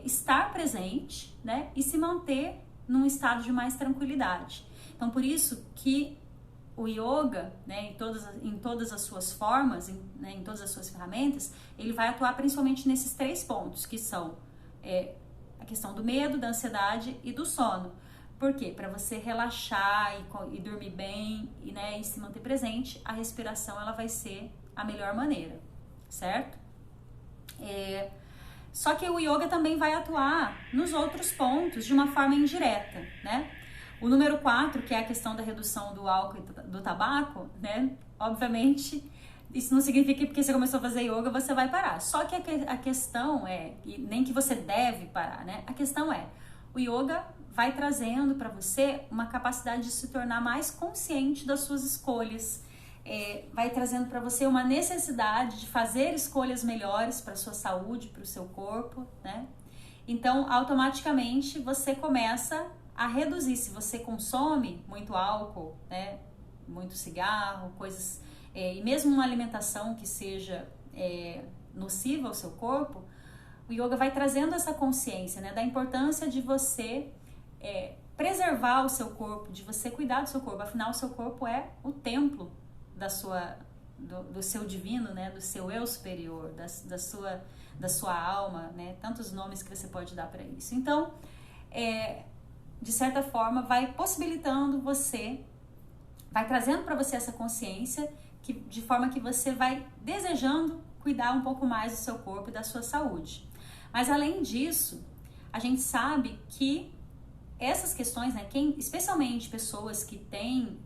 Speaker 1: estar presente, né, e se manter num estado de mais tranquilidade. Então, por isso que o yoga, né, em todas as suas formas, né, em todas as suas ferramentas, ele vai atuar principalmente nesses 3 pontos, que são a questão do medo, da ansiedade e do sono. Por quê? Para você relaxar e dormir bem e, né, e se manter presente, a respiração ela vai ser a melhor maneira, certo? Só que o yoga também vai atuar nos outros pontos de uma forma indireta, né? O número 4, que é a questão da redução do álcool e do tabaco, né? Obviamente, isso não significa que porque você começou a fazer yoga você vai parar. Só que a questão e nem que você deve parar, né? A questão o yoga vai trazendo para você uma capacidade de se tornar mais consciente das suas escolhas, vai trazendo para você uma necessidade de fazer escolhas melhores para a sua saúde, para o seu corpo, né? Então, automaticamente, você começa a reduzir. Se você consome muito álcool, né, muito cigarro, coisas, e mesmo uma alimentação que seja nociva ao seu corpo, o yoga vai trazendo essa consciência, né, da importância de você preservar o seu corpo, de você cuidar do seu corpo. Afinal, o seu corpo é o templo do seu divino, né? Do seu eu superior, da sua alma, né? Tantos nomes que você pode dar para isso. Então, de certa forma, vai possibilitando você, vai trazendo para você essa consciência, de forma que você vai desejando cuidar um pouco mais do seu corpo e da sua saúde. Mas além disso, a gente sabe que essas questões, né, especialmente pessoas que têm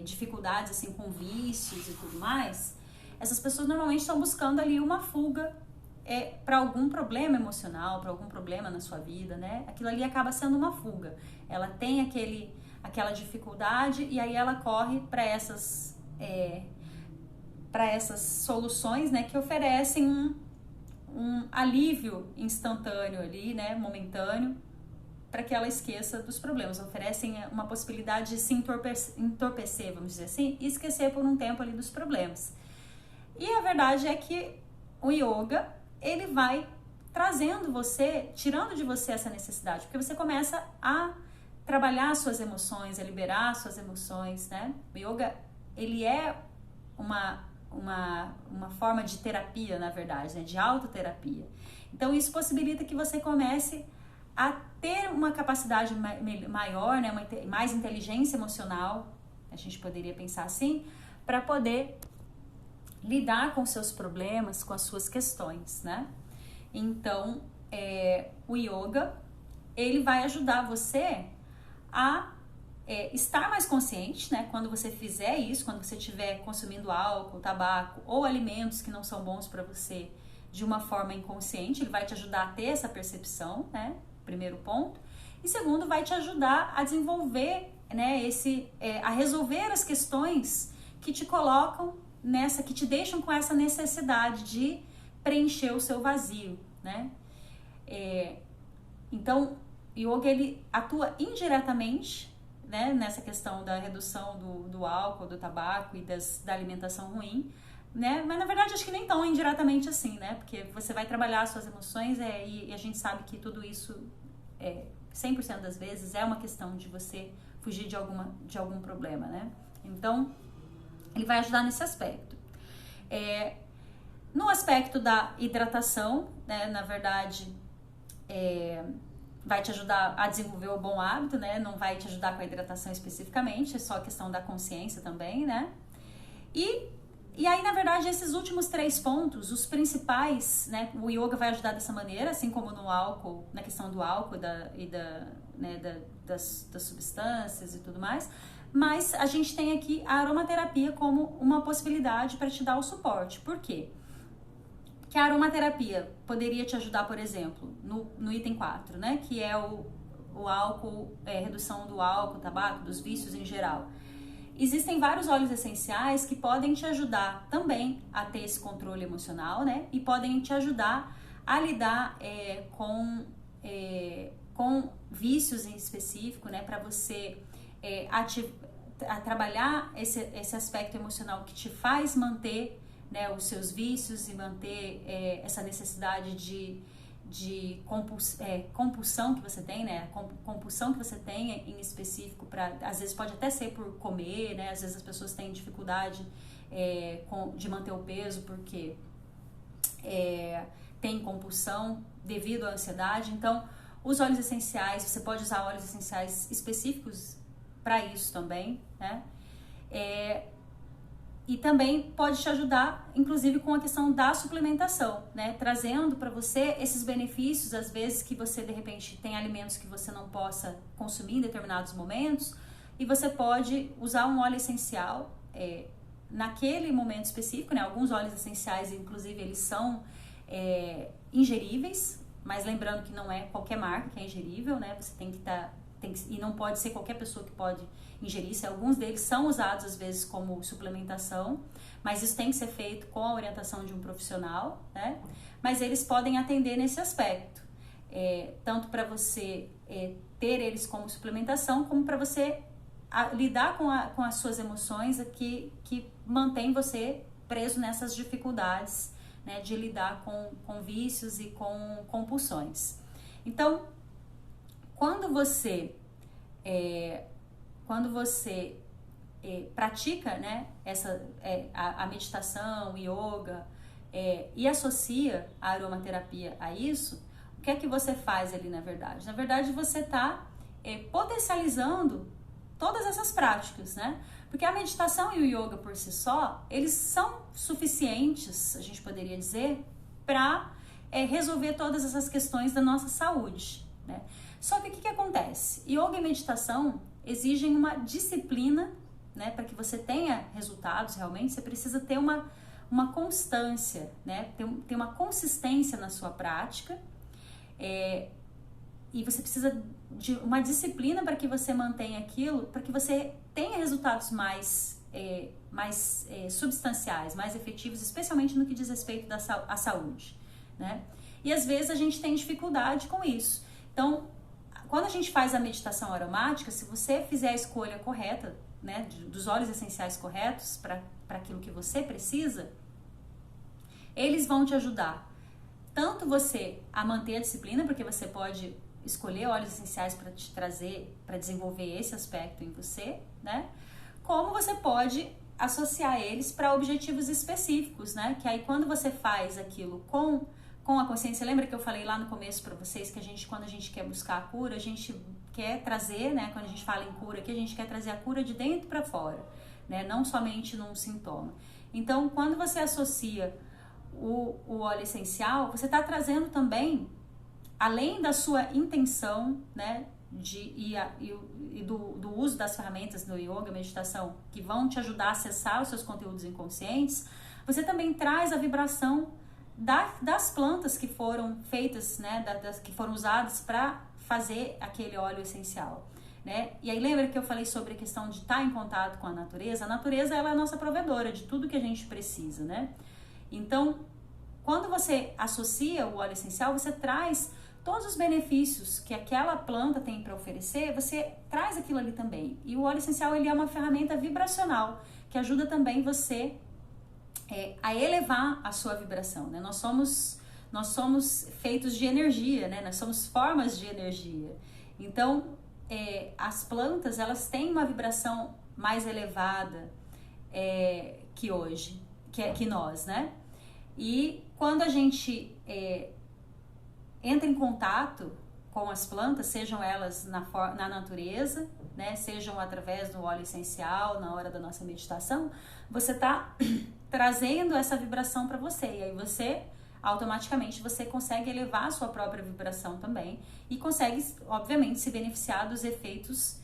Speaker 1: dificuldades assim, com vícios e tudo mais, essas pessoas normalmente estão buscando ali uma fuga para algum problema emocional, para algum problema na sua vida, né? Aquilo ali acaba sendo uma fuga. Ela tem aquela dificuldade e aí ela corre para essas soluções, né, que oferecem um alívio instantâneo ali, né, momentâneo, para que ela esqueça dos problemas. Oferecem uma possibilidade de se entorpecer, vamos dizer assim, e esquecer por um tempo ali dos problemas. E a verdade é que o yoga, ele vai trazendo você, tirando de você essa necessidade, porque você começa a trabalhar suas emoções, a liberar suas emoções, né? O yoga, ele é uma forma de terapia, na verdade, né? De autoterapia. Então, isso possibilita que você comece a ter uma capacidade maior, né? Mais inteligência emocional, a gente poderia pensar assim, para poder lidar com seus problemas, com as suas questões, né? Então, o yoga, ele vai ajudar você a estar mais consciente, né? Quando você fizer isso, quando você estiver consumindo álcool, tabaco ou alimentos que não são bons para você de uma forma inconsciente, ele vai te ajudar a ter essa percepção, né? Primeiro ponto. E segundo, vai te ajudar a desenvolver, né? A resolver as questões que te colocam que te deixam com essa necessidade de preencher o seu vazio, né? Então, o yoga, ele atua indiretamente, né, nessa questão da redução do álcool, do tabaco e da alimentação ruim, né? Mas na verdade acho que nem tão indiretamente assim, né? Porque você vai trabalhar as suas emoções e a gente sabe que tudo isso 100% das vezes é uma questão de você fugir de algum problema, né? Então, ele vai ajudar nesse aspecto. No aspecto da hidratação, né, na verdade, vai te ajudar a desenvolver o bom hábito, né? Não vai te ajudar com a hidratação especificamente, é só a questão da consciência também, né? E aí, na verdade, esses últimos 3 pontos, os principais, né? O yoga vai ajudar dessa maneira, assim como no álcool, na questão do álcool das substâncias e tudo mais. Mas a gente tem aqui a aromaterapia como uma possibilidade para te dar o suporte. Por quê? Que a aromaterapia poderia te ajudar, por exemplo, no item 4, né? Que é o álcool, redução do álcool, tabaco, dos vícios em geral. Existem vários óleos essenciais que podem te ajudar também a ter esse controle emocional, né? E podem te ajudar a lidar com vícios em específico, né? Para você a trabalhar esse aspecto emocional que te faz manter, né, os seus vícios e manter essa necessidade de compulsão que você tem, né? Compulsão que você tem em específico, às vezes pode até ser por comer, né? Às vezes as pessoas têm dificuldade de manter o peso porque tem compulsão devido à ansiedade. Então, os óleos essenciais, você pode usar óleos essenciais específicos para isso também, né? E também pode te ajudar, inclusive, com a questão da suplementação, né? Trazendo para você esses benefícios, às vezes que você, de repente, tem alimentos que você não possa consumir em determinados momentos, e você pode usar um óleo essencial naquele momento específico, né? Alguns óleos essenciais, inclusive, eles são ingeríveis, mas lembrando que não é qualquer marca que é ingerível, né? Você tem que estar... e não pode ser qualquer pessoa que pode ingerir isso. Alguns deles são usados às vezes como suplementação, mas isso tem que ser feito com a orientação de um profissional, né? Mas eles podem atender nesse aspecto, tanto para você ter eles como suplementação, como para você lidar com as suas emoções que mantém você preso nessas dificuldades, né, de lidar com vícios e com compulsões. Então, quando você quando você pratica, né, a meditação, o yoga, e associa a aromaterapia a isso, o que é que você faz ali na verdade? Na verdade você está potencializando todas essas práticas, né? Porque a meditação e o yoga por si só, eles são suficientes, a gente poderia dizer, para resolver todas essas questões da nossa saúde, né? Só que o que acontece? Yoga e meditação exigem uma disciplina, né? Para que você tenha resultados realmente, você precisa ter uma constância, né? Ter uma consistência na sua prática, e você precisa de uma disciplina para que você mantenha aquilo, para que você tenha resultados mais substanciais, mais efetivos, especialmente no que diz respeito à saúde, né? E às vezes a gente tem dificuldade com isso. Então, quando a gente faz a meditação aromática, se você fizer a escolha correta, né, dos óleos essenciais corretos para aquilo que você precisa, eles vão te ajudar tanto você a manter a disciplina, porque você pode escolher óleos essenciais para te trazer, para desenvolver esse aspecto em você, né? Como você pode associar eles para objetivos específicos, né? Que aí quando você faz aquilo com a consciência, lembra que eu falei lá no começo para vocês que quando a gente quer buscar a cura, a gente quer trazer, né? Quando a gente fala em cura aqui, a gente quer trazer a cura de dentro para fora, né? Não somente num sintoma. Então, quando você associa o óleo essencial, você está trazendo também, além da sua intenção, né, do uso das ferramentas do yoga, meditação, que vão te ajudar a acessar os seus conteúdos inconscientes, você também traz a vibração das plantas que foram feitas, né, que foram usadas para fazer aquele óleo essencial, né? E aí lembra que eu falei sobre a questão de estar em contato com a natureza? A natureza, ela é a nossa provedora de tudo que a gente precisa, né? Então, quando você associa o óleo essencial, você traz todos os benefícios que aquela planta tem para oferecer, você traz aquilo ali também. E o óleo essencial, ele é uma ferramenta vibracional, que ajuda também você a elevar a sua vibração, né? Nós somos feitos de energia, né? Nós somos formas de energia. Então, as plantas, elas têm uma vibração mais elevada que nós, né? E quando a gente entra em contato com as plantas, sejam elas na natureza, né, sejam através do óleo essencial, na hora da nossa meditação, você está trazendo essa vibração para você. E aí você, automaticamente, você consegue elevar a sua própria vibração também e consegue, obviamente, se beneficiar dos efeitos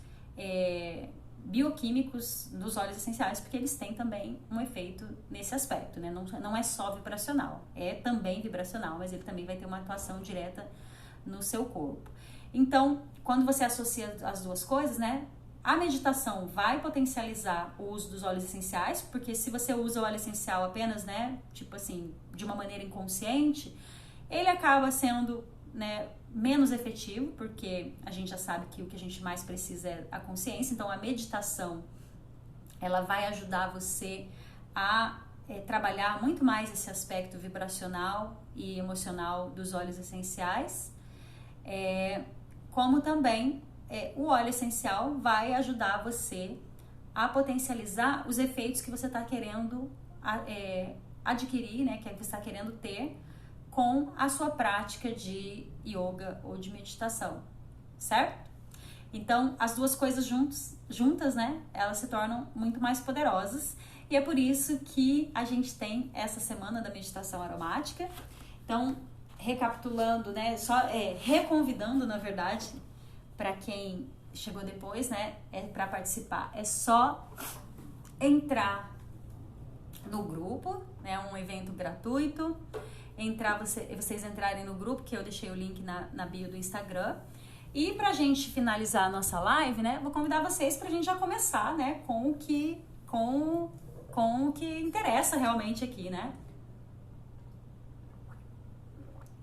Speaker 1: bioquímicos dos óleos essenciais, porque eles têm também um efeito nesse aspecto, né? Não é só vibracional, é também vibracional, mas ele também vai ter uma atuação direta no seu corpo. Então, quando você associa as duas coisas, né? A meditação vai potencializar o uso dos óleos essenciais, porque se você usa o óleo essencial apenas, né, tipo assim, de uma maneira inconsciente, ele acaba sendo, né, menos efetivo, porque a gente já sabe que o que a gente mais precisa é a consciência. Então, a meditação, ela vai ajudar você a trabalhar muito mais esse aspecto vibracional e emocional dos óleos essenciais, como também o óleo essencial vai ajudar você a potencializar os efeitos que você está querendo adquirir, né, que você está querendo ter com a sua prática de yoga ou de meditação, certo? Então, as duas coisas juntas, né, elas se tornam muito mais poderosas, e é por isso que a gente tem essa semana da meditação aromática. Então, recapitulando, né, reconvidando, na verdade, para quem chegou depois, né, para participar, é só entrar no grupo, né, um evento gratuito, vocês entrarem no grupo, que eu deixei o link na bio do Instagram. E pra gente finalizar a nossa live, né, vou convidar vocês pra gente já começar, né, com o que interessa realmente aqui, né,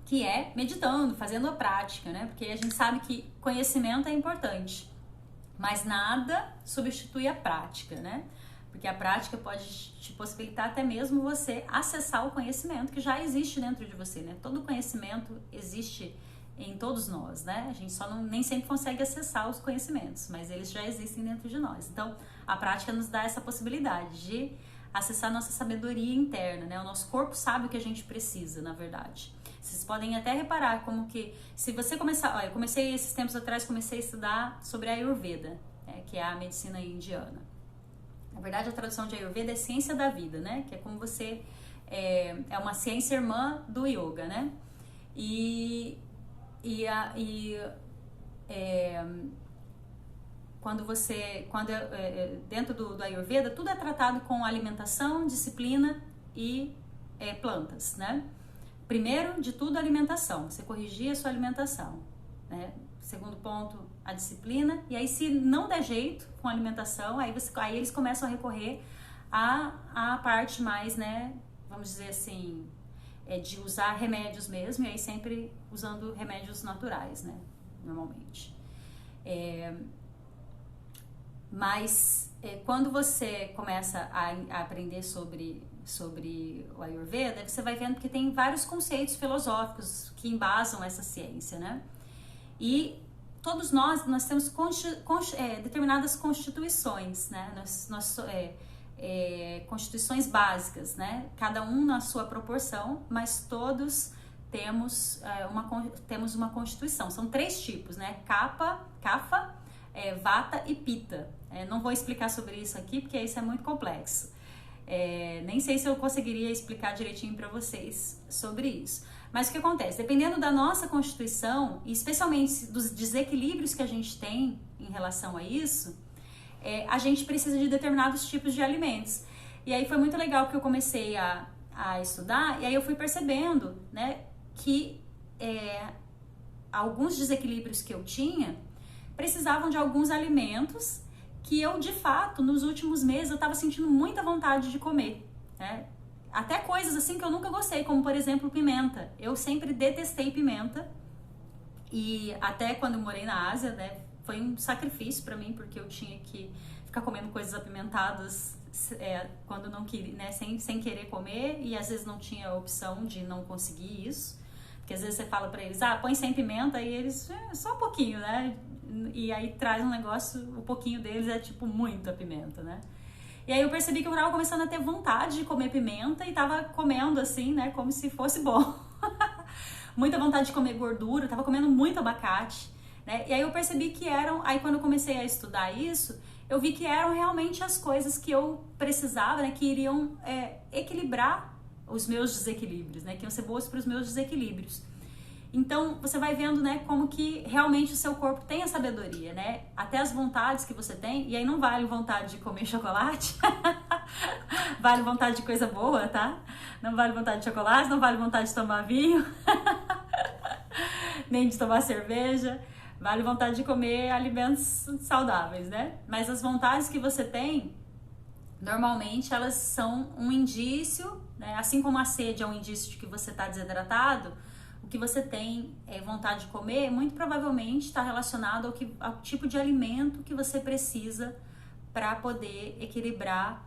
Speaker 1: que é meditando, fazendo a prática, né, porque a gente sabe que conhecimento é importante, mas nada substitui a prática, né, porque a prática pode te possibilitar até mesmo você acessar o conhecimento que já existe dentro de você, né? Todo conhecimento existe em todos nós, né? A gente só nem sempre consegue acessar os conhecimentos, mas eles já existem dentro de nós. Então, a prática nos dá essa possibilidade de acessar nossa sabedoria interna, né? O nosso corpo sabe o que a gente precisa, na verdade. Vocês podem até reparar como que, se você começar... Olha, eu comecei esses tempos atrás, comecei a estudar sobre a Ayurveda, né? Que é a medicina indiana. Na verdade, a tradução de Ayurveda é ciência da vida, né? Que é como você... É uma ciência irmã do yoga, né? Dentro do Ayurveda, tudo é tratado com alimentação, disciplina e plantas, né? Primeiro de tudo, alimentação. Você corrigir a sua alimentação, né? Segundo ponto, a disciplina. E aí, se não der jeito com a alimentação, aí eles começam a recorrer à parte mais, né? Vamos dizer assim, de usar remédios mesmo. E aí sempre usando remédios naturais, né? Normalmente. Mas quando você começa a aprender sobre o Ayurveda, você vai vendo que tem vários conceitos filosóficos que embasam essa ciência, né? E todos nós temos determinadas constituições, né? Constituições básicas, né? Cada um na sua proporção, mas todos temos uma constituição. São 3 tipos, né? Kapha, Vata e Pitta. Não vou explicar sobre isso aqui, porque isso é muito complexo. Nem sei se eu conseguiria explicar direitinho para vocês sobre isso. Mas o que acontece? Dependendo da nossa constituição, e especialmente dos desequilíbrios que a gente tem em relação a isso, a gente precisa de determinados tipos de alimentos. E aí foi muito legal que eu comecei a estudar, e aí eu fui percebendo, né, que alguns desequilíbrios que eu tinha precisavam de alguns alimentos que eu, de fato, nos últimos meses eu estava sentindo muita vontade de comer, né? Até coisas assim que eu nunca gostei, como por exemplo pimenta. Eu sempre detestei pimenta, e até quando eu morei na Ásia, né, foi um sacrifício para mim, porque eu tinha que ficar comendo coisas apimentadas quando não queria, né, sem querer comer, e às vezes não tinha opção de não conseguir isso, porque às vezes você fala para eles, põe sem pimenta, e eles, só um pouquinho, né? E aí traz um negócio, o pouquinho deles é tipo muita pimenta, né? E aí eu percebi que eu tava começando a ter vontade de comer pimenta e tava comendo assim, né, como se fosse bom. Muita vontade de comer gordura, tava comendo muito abacate, né? E aí eu percebi que aí quando eu comecei a estudar isso, eu vi que eram realmente as coisas que eu precisava, né, que iriam equilibrar os meus desequilíbrios, né, que iam ser boas para os meus desequilíbrios. Então, você vai vendo, né, como que realmente o seu corpo tem a sabedoria, né? Até as vontades que você tem, e aí não vale vontade de comer chocolate, vale vontade de coisa boa, tá? Não vale vontade de chocolate, não vale vontade de tomar vinho, nem de tomar cerveja, vale vontade de comer alimentos saudáveis, né? Mas as vontades que você tem, normalmente elas são um indício, né? Assim como a sede é um indício de que você está desidratado, o que você tem vontade de comer, muito provavelmente está relacionado ao tipo de alimento que você precisa para poder equilibrar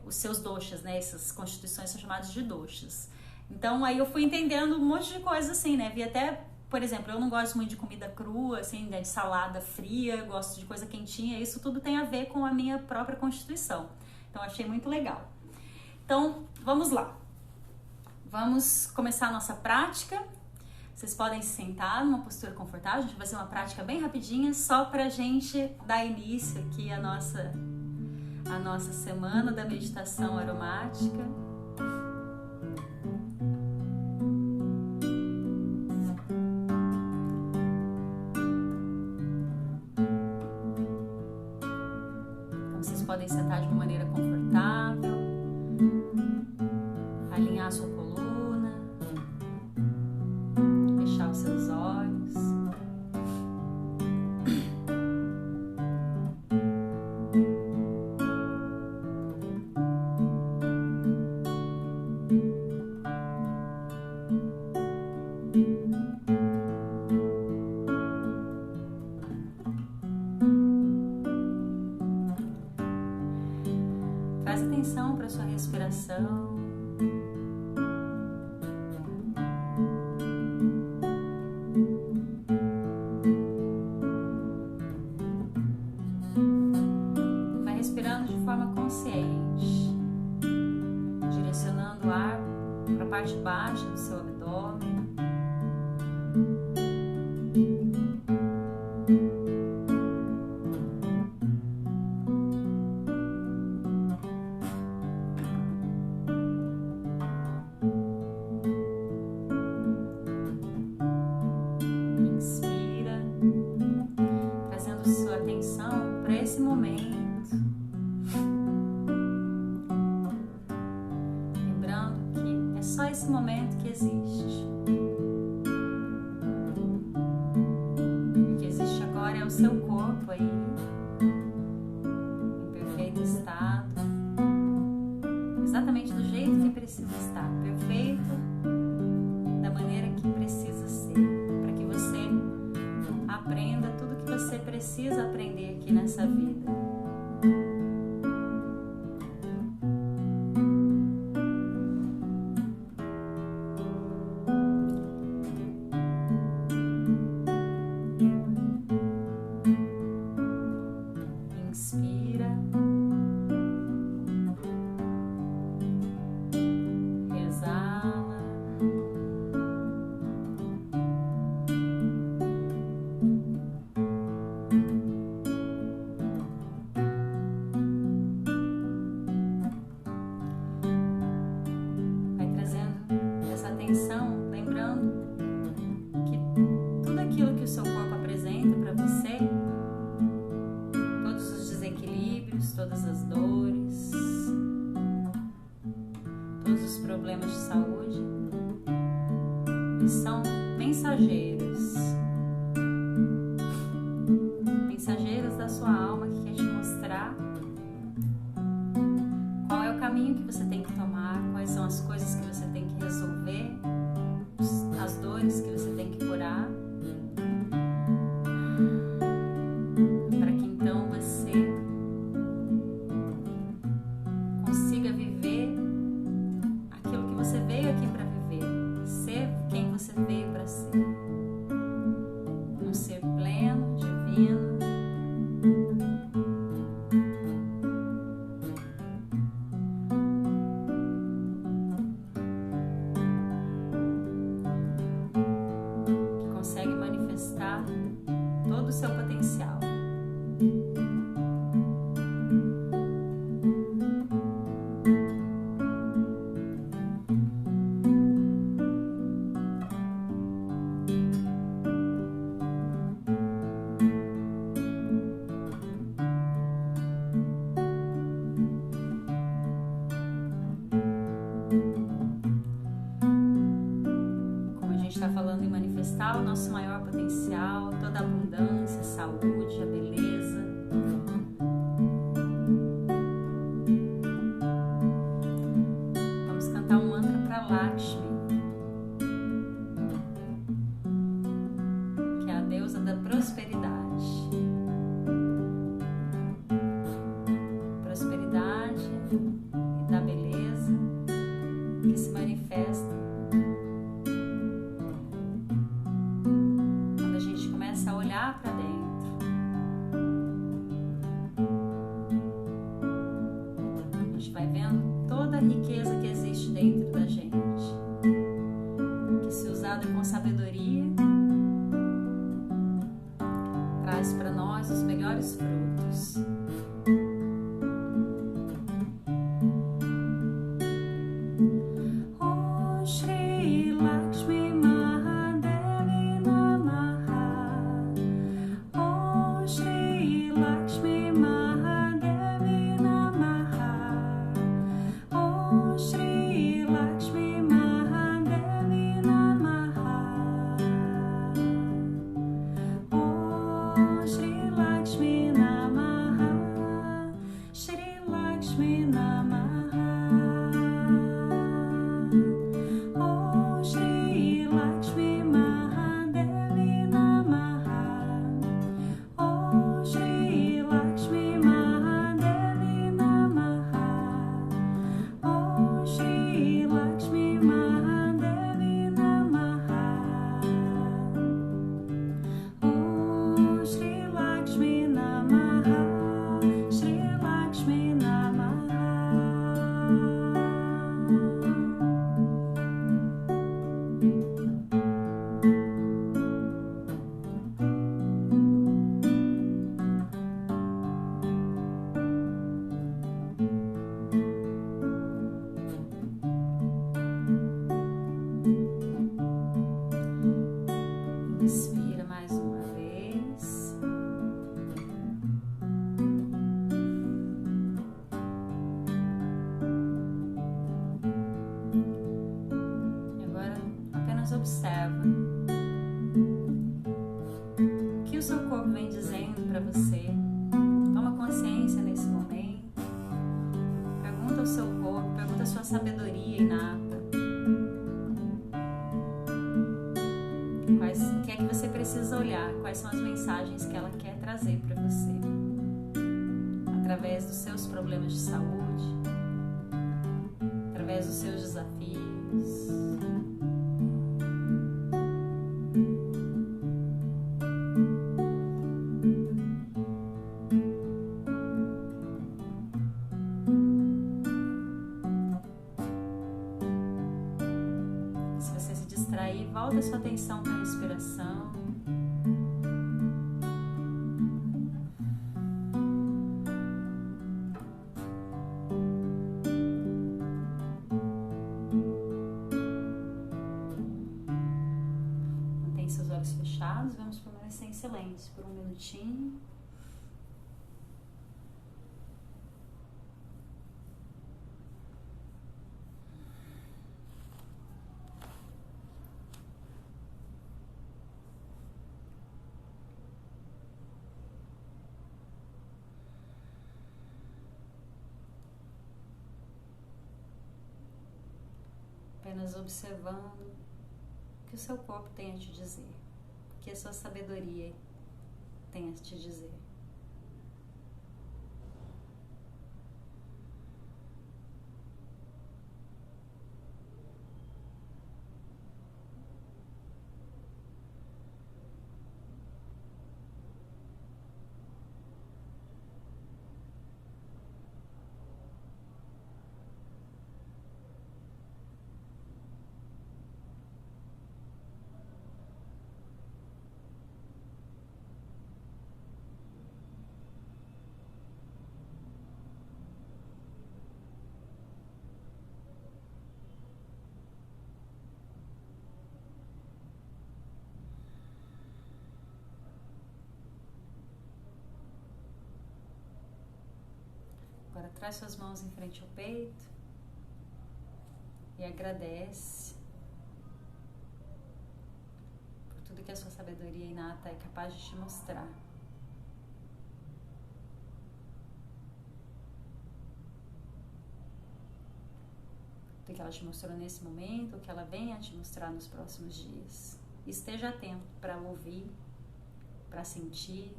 Speaker 1: os seus doshas, né? Essas constituições são chamadas de doshas. Então, aí eu fui entendendo um monte de coisa assim, né? Vi até, por exemplo, eu não gosto muito de comida crua, assim, né? De salada fria, eu gosto de coisa quentinha. Isso tudo tem a ver com a minha própria constituição. Então, achei muito legal. Então, vamos lá. Vamos começar a nossa prática. Vocês podem se sentar numa postura confortável. A gente vai fazer uma prática bem rapidinha, só pra gente dar início aqui à nossa semana da meditação aromática. Então, vocês podem sentar de uma maneira confortável, alinhar a sua coluna, fechar os seus olhos. Traz atenção para a sua respiração. parte baixa do seu abdômen. Inspira, trazendo sua atenção para esse momento. Só esse momento que existe. O que existe agora é o seu corpo aí, em perfeito estado, exatamente do jeito que precisa estar, perfeito, da maneira que precisa ser, para que você aprenda tudo que você precisa aprender aqui nessa vida. Inspira, exala, vai trazendo essa atenção, lembrando que tudo aquilo que o seu corpo apresenta para você, todas as dores, todos os problemas de saúde, são mensageiros da sua alma que quer te mostrar qual é o caminho que você tem que tomar, quais são as coisas que você tem que resolver, as dores que você tem que curar, para que então você consiga viver aquilo que você veio aqui para viver, ser quem você veio para ser, um ser pleno, divino, que consegue manifestar todo o seu potencial. Está falando em manifestar o nosso maior potencial, toda a abundância, a saúde, a beleza. Vamos cantar um mantra para Lakshmi, que é a deusa da prosperidade. Prosperidade e da beleza que se manifesta a olhar para dentro. A gente vai vendo toda a riqueza que existe dentro da gente, que se usada com sabedoria, traz para nós os melhores frutos. Oh, Shri Lakshmi Mahadevi Namaha. Shri Lakshmi Mahadevi Namaha. Oh Shri Lakshmi Mahadevi Namaha. Oh Shri Lakshmi Namaha. Shri Lakshmi Namaha. Oh Shri Lakshmi Mahadevi Namaha. Shri Lakshmi Mahadevi Namaha. Oh Shri Lakshmi Mahadevi Namaha. Oh Shri Lakshmi Namaha. Shri Lakshmi Namaha. observa o que o seu corpo vem dizendo para você. Toma consciência nesse momento. Pergunta ao seu corpo, pergunta a sua sabedoria inata. O que é que você precisa olhar? Quais são as mensagens que ela quer trazer para você? Através dos seus problemas de saúde, através dos seus desafios. Se você se distrair, volta a sua atenção para a respiração. Seus olhos fechados, vamos permanecer em silêncio por um minutinho. Apenas observando o que o seu corpo tem a te dizer, o que a sua sabedoria tem a te dizer. Agora traz suas mãos em frente ao peito e agradece por tudo que a sua sabedoria inata é capaz de te mostrar. Do que ela te mostrou nesse momento, o que ela vem a te mostrar nos próximos dias. Esteja atento para ouvir, para sentir.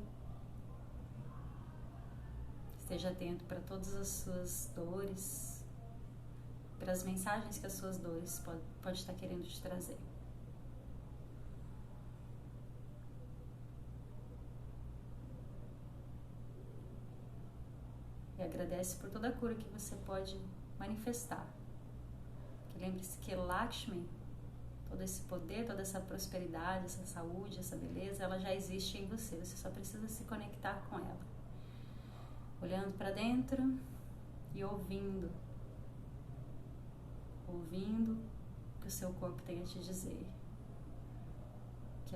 Speaker 1: Esteja atento para todas as suas dores, para as mensagens que as suas dores pode estar querendo te trazer. E agradece por toda a cura que você pode manifestar. Lembre-se que Lakshmi, todo esse poder, toda essa prosperidade, essa saúde, essa beleza, ela já existe em você. Você só precisa se conectar com ela. Olhando para dentro e ouvindo o que o seu corpo tem a te dizer. Que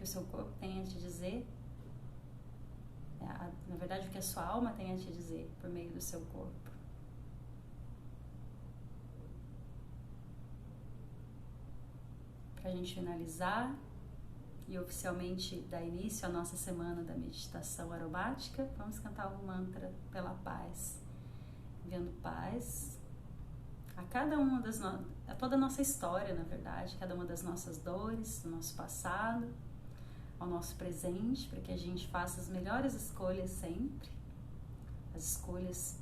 Speaker 1: o seu corpo tem a te dizer, na verdade o que a sua alma tem a te dizer por meio do seu corpo. Para a gente finalizar e oficialmente dar início à nossa semana da meditação aromática, vamos cantar um mantra pela paz, enviando paz a cada uma a toda a nossa história, na verdade, cada uma das nossas dores, do nosso passado, ao nosso presente, para que a gente faça as melhores escolhas sempre, as escolhas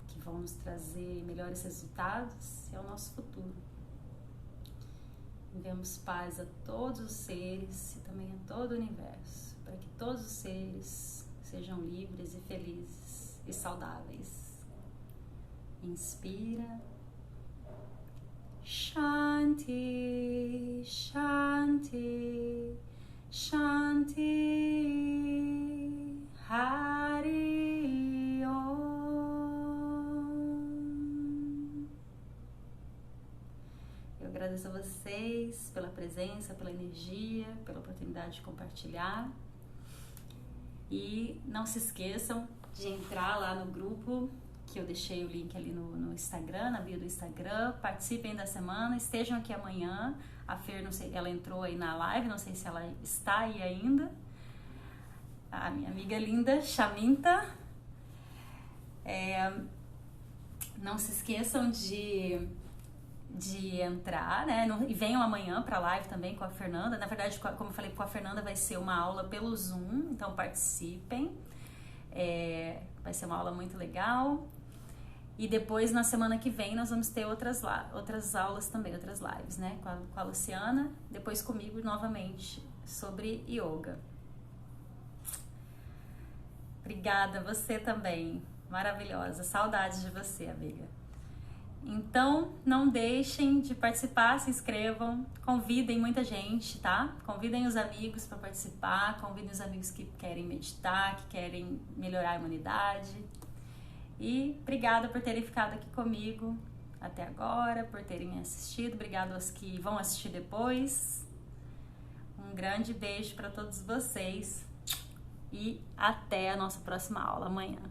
Speaker 1: que vão nos trazer melhores resultados e ao nosso futuro. Enviamos paz a todos os seres e também a todo o universo, para que todos os seres sejam livres e felizes e saudáveis. Inspira. Shanti, Shanti, Shanti, Hari Om. Eu agradeço a vocês pela presença, pela energia, pela oportunidade de compartilhar. E não se esqueçam de entrar lá no grupo que eu deixei o link ali no Instagram, na bio do Instagram. Participem da semana, estejam aqui amanhã. A Fer, não sei, ela entrou aí na live, não sei se ela está aí ainda. A minha amiga linda, Chaminta. Não se esqueçam de entrar, né? E venham amanhã para a live também com a Fernanda. Na verdade, como eu falei, com a Fernanda vai ser uma aula pelo Zoom, então participem. Vai ser uma aula muito legal. E depois, na semana que vem, nós vamos ter outras aulas também, outras lives, né? Com a Luciana, depois comigo novamente sobre yoga. Obrigada, você também. Maravilhosa. Saudades de você, amiga. Então, não deixem de participar, se inscrevam, convidem muita gente, tá? Convidem os amigos para participar, convidem os amigos que querem meditar, que querem melhorar a imunidade. E obrigada por terem ficado aqui comigo até agora, por terem assistido. Obrigada aos que vão assistir depois. Um grande beijo para todos vocês e até a nossa próxima aula amanhã.